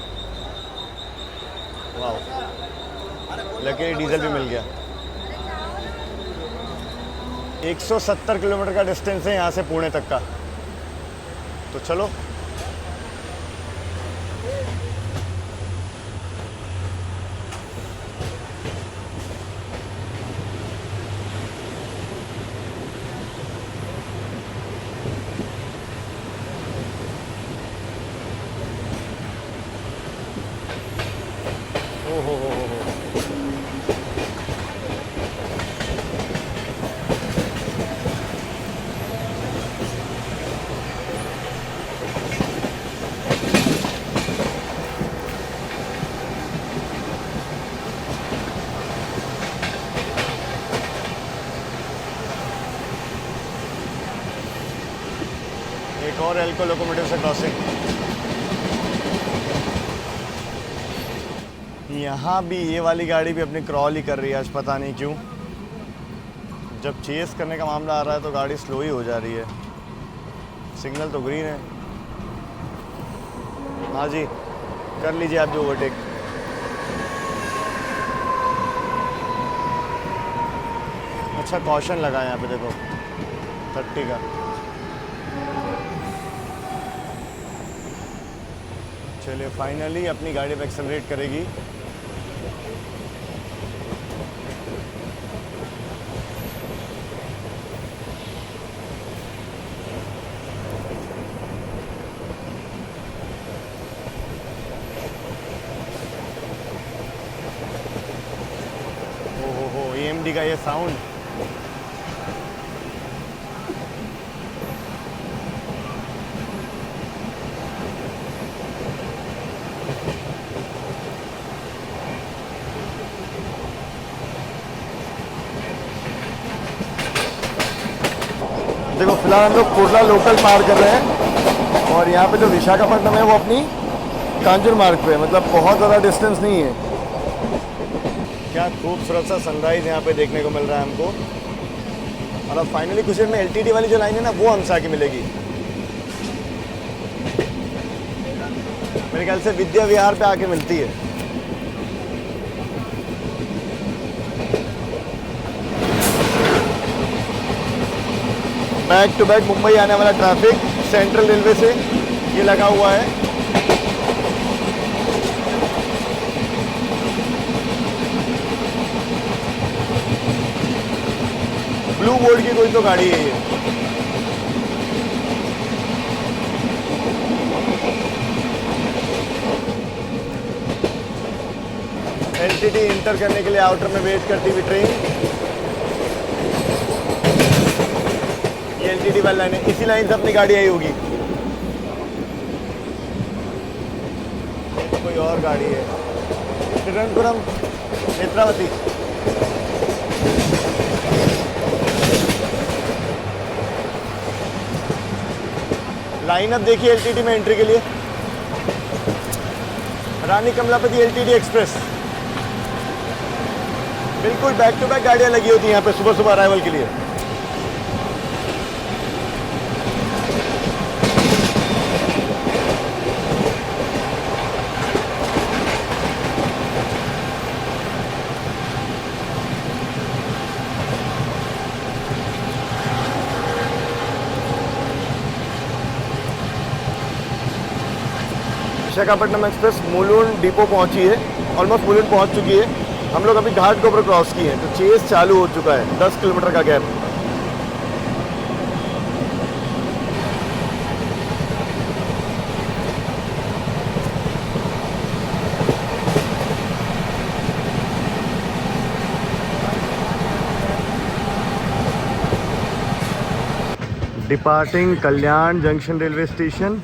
वाह, लकीली डीजल भी मिल गया। 170 किलोमीटर का डिस्टेंस है यहाँ से पुणे तक का। तो चलो। ओ हो। एक और एल्को लोकोमोटिव से क्रॉसिंग। यहाँ भी ये वाली गाड़ी भी अपनी क्रॉल ही कर रही है आज, पता नहीं क्यों। जब चेस करने का मामला आ रहा है तो गाड़ी स्लो ही हो जा रही है। सिग्नल तो ग्रीन है। हाँ जी, कर लीजिए आप जो ओवरटेक। अच्छा कॉशन लगा है यहाँ पे, देखो 30 का। चलिए फाइनली अपनी गाड़ी पे एक्सेलरेट करेगी। ओहो AMD का ये साउंड। देखो फिलहाल हम लोग कुर्ला लोकल पार कर रहे हैं और यहाँ पे जो विशाखापट्टनम है वो अपनी कांजूर मार्ग पे है, मतलब बहुत ज़्यादा डिस्टेंस नहीं है। क्या खूबसूरत सा सनराइज़ यहाँ पे देखने को मिल रहा है हमको। और अब फाइनली कुछ देर में एलटीटी वाली जो लाइन है ना वो हमसे आके मिलेगी। मेरे ख्याल से विद्या विहार पे आके मिलती है। बैक टू बैक मुंबई आने वाला ट्रैफिक सेंट्रल रेलवे से ये लगा हुआ है। ब्लू बोर्ड की कोई तो गाड़ी है ये। एलटीटी इंटर करने के लिए आउटर में वेट करती हुई ट्रेन। ये एलटीटी वाली लाइन है, इसी लाइन से अपनी गाड़ी आई होगी। कोई और गाड़ी है, त्रिवेंद्रपुरम नेत्रावती। लाइन अब देखिए एलटीटी में एंट्री के लिए। रानी कमलापति एलटीटी एक्सप्रेस। बिल्कुल बैक टू बैक गाड़ियां लगी होती हैं यहाँ पे सुबह सुबह अराइवल के लिए। विशाखापट्टनम एक्सप्रेस मुलुंड डिपो पहुंची है, ऑलमोस्ट मुलुंड पहुंच चुकी है। हम लोग अभी घाट के ऊपर क्रॉस किए हैं तो चेस चालू हो चुका है, 10 किलोमीटर का गैप। डिपार्टिंग कल्याण जंक्शन रेलवे स्टेशन।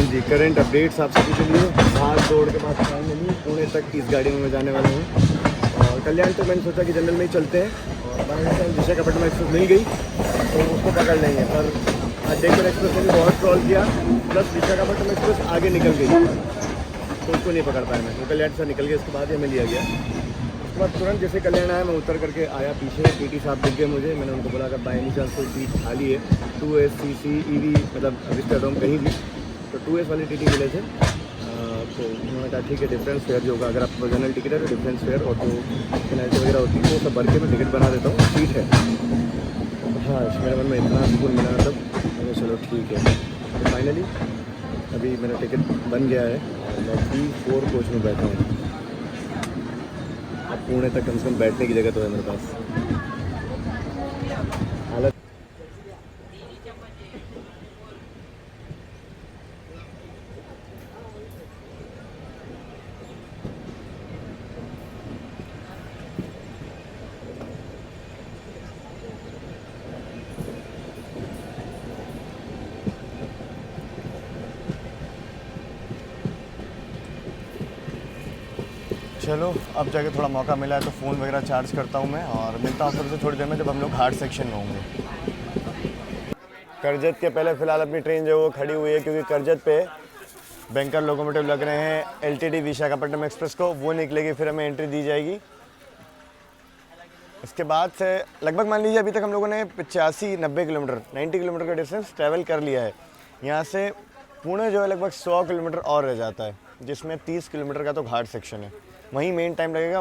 जी करंट अपडेट्स आप सभी के लिए। भाग दौड़ के बाद फाइनली पुणे तक इस गाड़ी में मैं जाने वाला हूँ। और कल्याण तो मैंने सोचा कि जनरल में ही चलते हैं और बारह विशाखापट्टनम एक्सप्रेस मिल गई तो उसको पकड़ लेंगे, पर डेक्कन एक्सप्रेस ने भी बहुत ट्रॉल किया, प्लस विशाखापट्टनम एक्सप्रेस आगे निकल गई तो उसको नहीं पकड़ पाया मैं। वो कल्याण से निकल गया, इसके बाद ही हमें लिया गया। उसके बाद तुरंत जैसे कल्याण आया मैं उतर करके आया पीछे। टीटी साहब दिख गए मुझे, मैंने उनको बोला अगर बाई एनी चांस कोई सीट खाली है 2S CC EV मतलब विस्टाडोम कहीं भी तो 2S वाली टीटी मिले थे। तो उन्होंने कहा ठीक है डिफरेंस फेयर जो होगा, अगर आप जनरल टिकट है तो डिफरेंस फेयर और जो पेनल्टी वगैरह होती है वो सब भर के मैं टिकट बना देता हूँ, सीट है। हाँ मेरे मन में इतना सुकून मिला मतलब मैंने चलो ठीक है। तो फाइनली अभी मेरा टिकट बन गया है और मैं P4 कोच में बैठा हूँ। अब पुणे तक कम से कम बैठने की जगह तो है मेरे पास। हालत चलो अब जाके थोड़ा मौका मिला है तो फ़ोन वगैरह चार्ज करता हूँ मैं और मिलता हूँ सबसे थोड़ी देर में जब हम लोग हार्ड सेक्शन में होंगे। करजत के पहले फ़िलहाल अपनी ट्रेन जो है वो खड़ी हुई है क्योंकि करजत पे बैंकर लोकोमोटिव लग रहे हैं एलटीटी विशाखापट्टनम एक्सप्रेस को, वो निकलेगी फिर हमें एंट्री दी जाएगी। इसके बाद से लगभग मान लीजिए अभी तक हम लोगों ने 85-90 किलोमीटर 90 किलोमीटर का डिस्टेंस ट्रैवल कर लिया है। यहाँ से पुणे जो है लगभग 100 किलोमीटर और रह जाता है, जिसमें 30 किलोमीटर का तो घाट सेक्शन है। वहीं मेन टाइम लगेगा,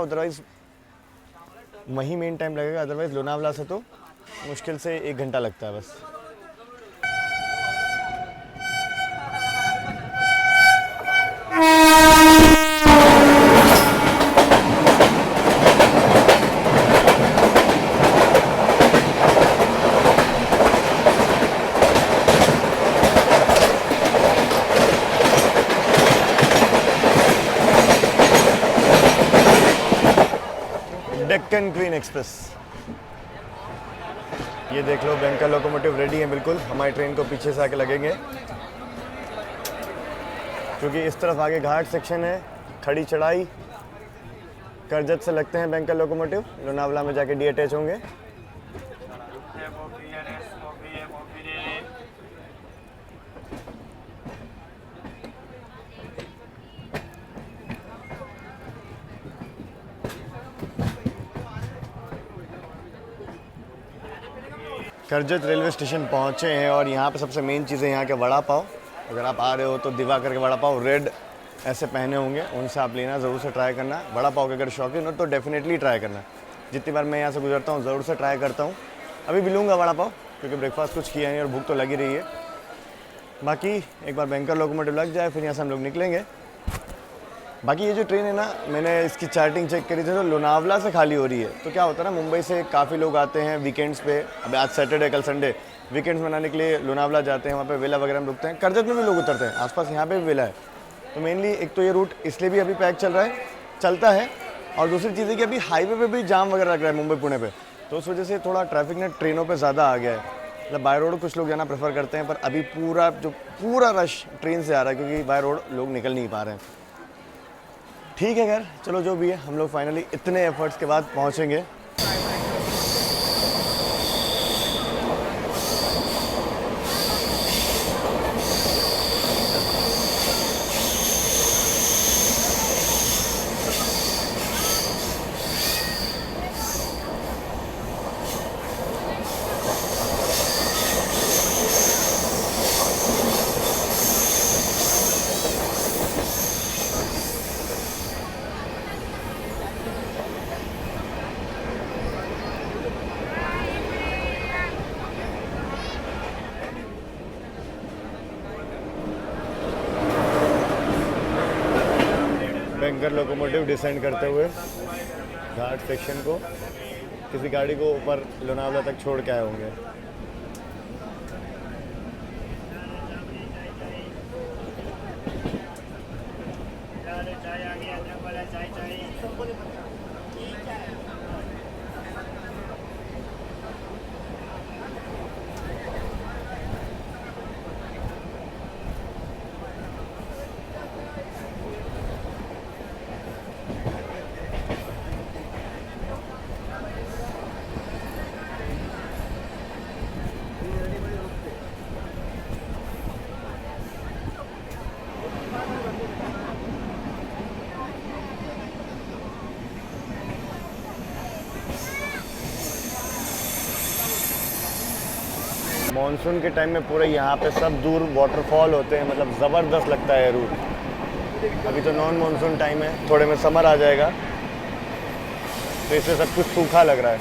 अदरवाइज़ लोनावला से तो मुश्किल से 1 घंटा लगता है बस। डेक्कन क्वीन एक्सप्रेस, ये देख लो बैंकर लोकोमोटिव रेडी है बिल्कुल, हमारी ट्रेन को पीछे से आके लगेंगे। क्योंकि इस तरफ आगे घाट सेक्शन है, खड़ी चढ़ाई। करजत से लगते हैं बैंकर लोकोमोटिव, लोनावला में जाके डी अटैच होंगे। करजत रेलवे स्टेशन पहुंचे हैं और यहाँ पे सबसे मेन चीज़ है यहाँ के वड़ा पाव। अगर आप आ रहे हो तो दिवाकर के वड़ा पाव रेड ऐसे पहने होंगे, उनसे आप लेना, ज़रूर से ट्राई करना। वड़ा पाव के अगर शौकीन हो तो डेफिनेटली ट्राई करना। जितनी बार मैं यहाँ से गुजरता हूँ ज़रूर से ट्राई करता हूँ। अभी भी लूँगा वड़ा पाव क्योंकि ब्रेकफास्ट कुछ किया नहीं और भूख तो लगी रही है। बाकी एक बार बैंकर लोकोमोटिव लग जाए फिर यहाँ से हम लोग निकलेंगे। बाकी ये जो ट्रेन है ना, मैंने इसकी चार्टिंग चेक करी थी तो लोनावला से खाली हो रही है। तो क्या होता है ना, मुंबई से काफ़ी लोग आते हैं वीकेंड्स पे। अभी आज सैटरडे, कल संडे, वीकेंड्स मनाने के लिए लोनावला जाते हैं। वहाँ पे वेला वगैरह में रुकते हैं। करजत में भी लोग उतरते हैं, आसपास यहाँ पे भी वेला है। तो मेनली एक तो ये रूट इसलिए भी अभी पैक चलता है और दूसरी चीज़ है कि अभी हाईवे पे भी जाम वगैरह लग रहा है मुंबई पुणे पे, तो उस वजह से थोड़ा ट्रैफिक ने ट्रेनों पे ज़्यादा आ गया है। मतलब बाय रोड कुछ लोग जाना प्रेफर करते हैं, पर अभी पूरा रश ट्रेन से आ रहा है क्योंकि बाय रोड लोग निकल नहीं पा रहे हैं। ठीक है खैर, चलो जो भी है, हम लोग फाइनली इतने एफर्ट्स के बाद पहुँचेंगे। बैंकर लोकोमोटिव डिसेंड करते हुए घाट सेक्शन को किसी गाड़ी को ऊपर लोनावला तक छोड़ के आए होंगे। मॉनसून के टाइम में पूरे यहाँ पे सब दूर वाटरफॉल होते हैं, मतलब ज़बरदस्त लगता है रूट। अभी तो नॉन मॉनसून टाइम है, थोड़े में समर आ जाएगा तो इससे सब कुछ सूखा लग रहा है।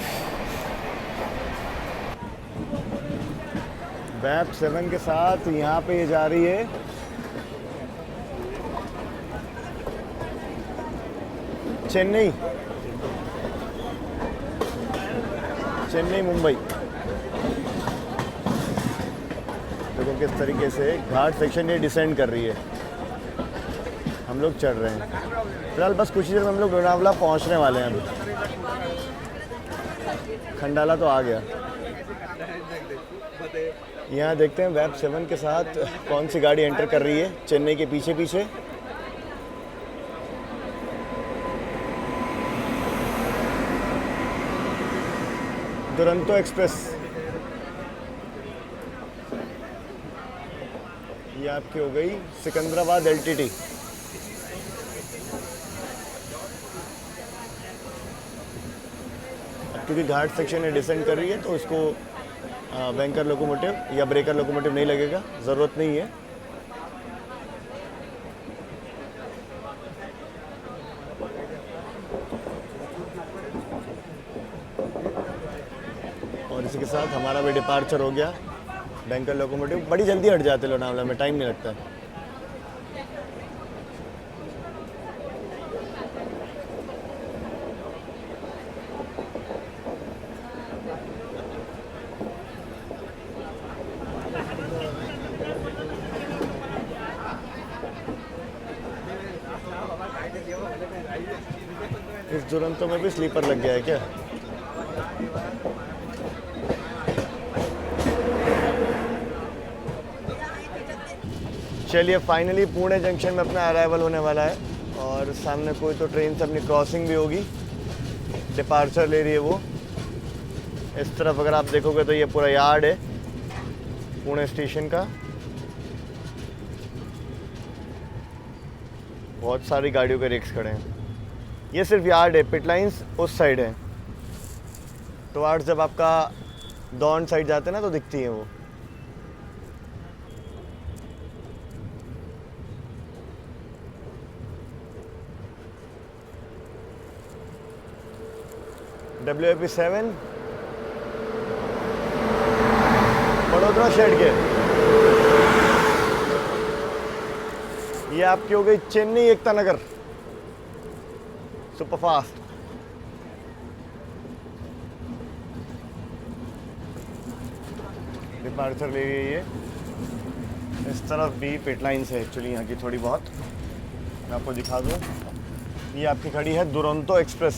वैप 7 के साथ यहाँ पे ये जा रही है चेन्नई मुंबई। देखो किस तरीके से घाट सेक्शन ये डिसेंड कर रही है, हम लोग चढ़ रहे हैं। फिलहाल बस कुछ ही देर में हम लोग लोनावला पहुंचने वाले हैं। अभी खंडाला तो आ गया। यहाँ देखते हैं वैप 7 के साथ कौन सी गाड़ी एंटर कर रही है चेन्नई के पीछे पीछे। दुरंतो एक्सप्रेस, ये आपकी हो गई सिकंदराबाद LTT। क्योंकि घाट सेक्शन में डिसेंड कर रही है तो इसको बैंकर लोकोमोटिव या ब्रेकर लोकोमोटिव नहीं लगेगा, ज़रूरत नहीं है। और इसी के साथ हमारा भी डिपार्चर हो गया। बैंकर लोकोमोटिव बड़ी जल्दी हट जाते हैं लोनावला में, टाइम नहीं लगता है। इस दुरंतो में भी स्लीपर लग गया है क्या? चलिए फाइनली पुणे जंक्शन में अपना अराइवल होने वाला है और सामने कोई तो ट्रेन से अपनी क्रॉसिंग भी होगी, डिपार्चर ले रही है वो। इस तरफ अगर आप देखोगे तो ये पूरा यार्ड है पुणे स्टेशन का। बहुत सारी गाड़ियों के रिक्स खड़े हैं। ये सिर्फ यार्ड है, पिट लाइन्स उस साइड है। तो आज जब आपका दौंड साइड जाते हैं ना तो दिखती है वो। WAP7 बड़ोदरा शेड के। ये आपकी हो गई चेन्नई एकता नगर सुपरफास्ट। डिपार्चर ले गई ये। इस तरफ भी पिट लाइन्स है एक्चुअली यहाँ की थोड़ी बहुत, मैं आपको दिखा दूँ। ये आपकी खड़ी है दुरंतो एक्सप्रेस,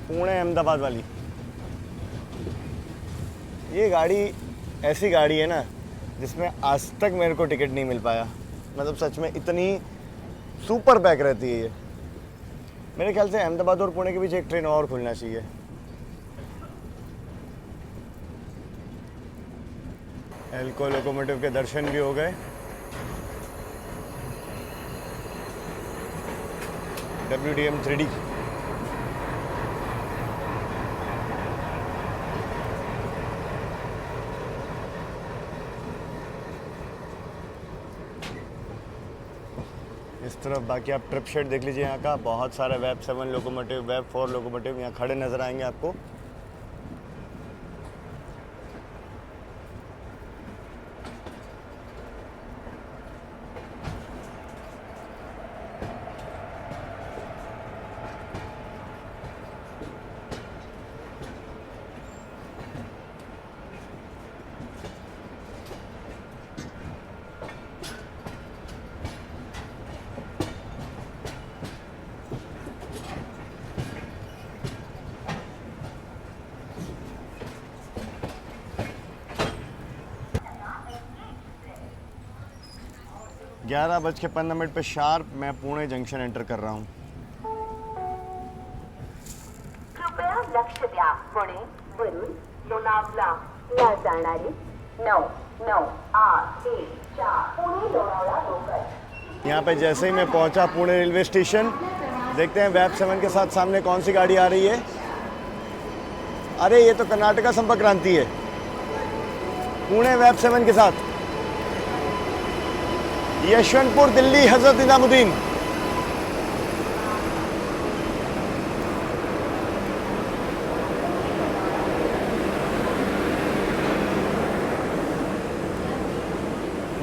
पुणे अहमदाबाद वाली। ये गाड़ी ऐसी गाड़ी है ना जिसमें आज तक मेरे को टिकट नहीं मिल पाया। मतलब सच में इतनी सुपर पैक रहती है ये। मेरे ख्याल से अहमदाबाद और पुणे के बीच एक ट्रेन और खुलना चाहिए। एल्को लोकोमोटिव के दर्शन भी हो गए। WDM 3D। इस तरफ बाकी आप ट्रिप शेड देख लीजिए यहाँ का। बहुत सारे वेब 7 लोकोमोटिव, वेब 4 लोकोमोटिव यहाँ खड़े नज़र आएंगे आपको। ग्यारह बज के 15 मिनट पे शार्प मैं पुणे जंक्शन एंटर कर रहा हूँ। कृपया लक्ष द्या। पुणे वरून लोणावळा ला जाणारी 99814 पुणे लोणावळा लोकल। यहाँ पे जैसे ही मैं पहुँचा पुणे रेलवे स्टेशन, देखते हैं वेब 7 के साथ सामने कौन सी गाड़ी आ रही है। अरे ये तो कर्नाटका संपर्क क्रांति है पुणे वेब 7 के साथ। यशवंतपुर दिल्ली हजरत निजामुद्दीन।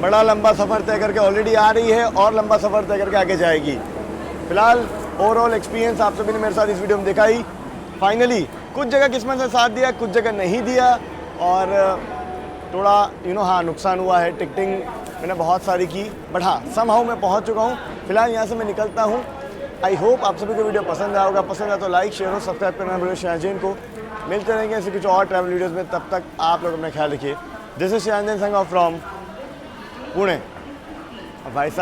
बड़ा लंबा सफ़र तय करके ऑलरेडी आ रही है और लंबा सफ़र तय करके आगे जाएगी। फिलहाल ओवरऑल एक्सपीरियंस आप सभी ने मेरे साथ इस वीडियो में देखा ही। फाइनली कुछ जगह किस्मत ने साथ दिया, कुछ जगह नहीं दिया और थोड़ा हाँ नुकसान हुआ है। टिकटिंग मैंने बहुत सारी की बट हाँ समहाउ मैं पहुंच चुका हूँ। फिलहाल यहाँ से मैं निकलता हूँ। आई होप आप सभी को वीडियो पसंद आया होगा। पसंद आया तो लाइक शेयर और सब्सक्राइब करना वीडियो शाहजैन को। मिलते रहेंगे ऐसे कुछ और ट्रैवल वीडियोज़ में। तब तक आप लोग अपना ख्याल रखिए। दिस इज शाहजैन संघा फ्रॉम पुणे। भाई साहब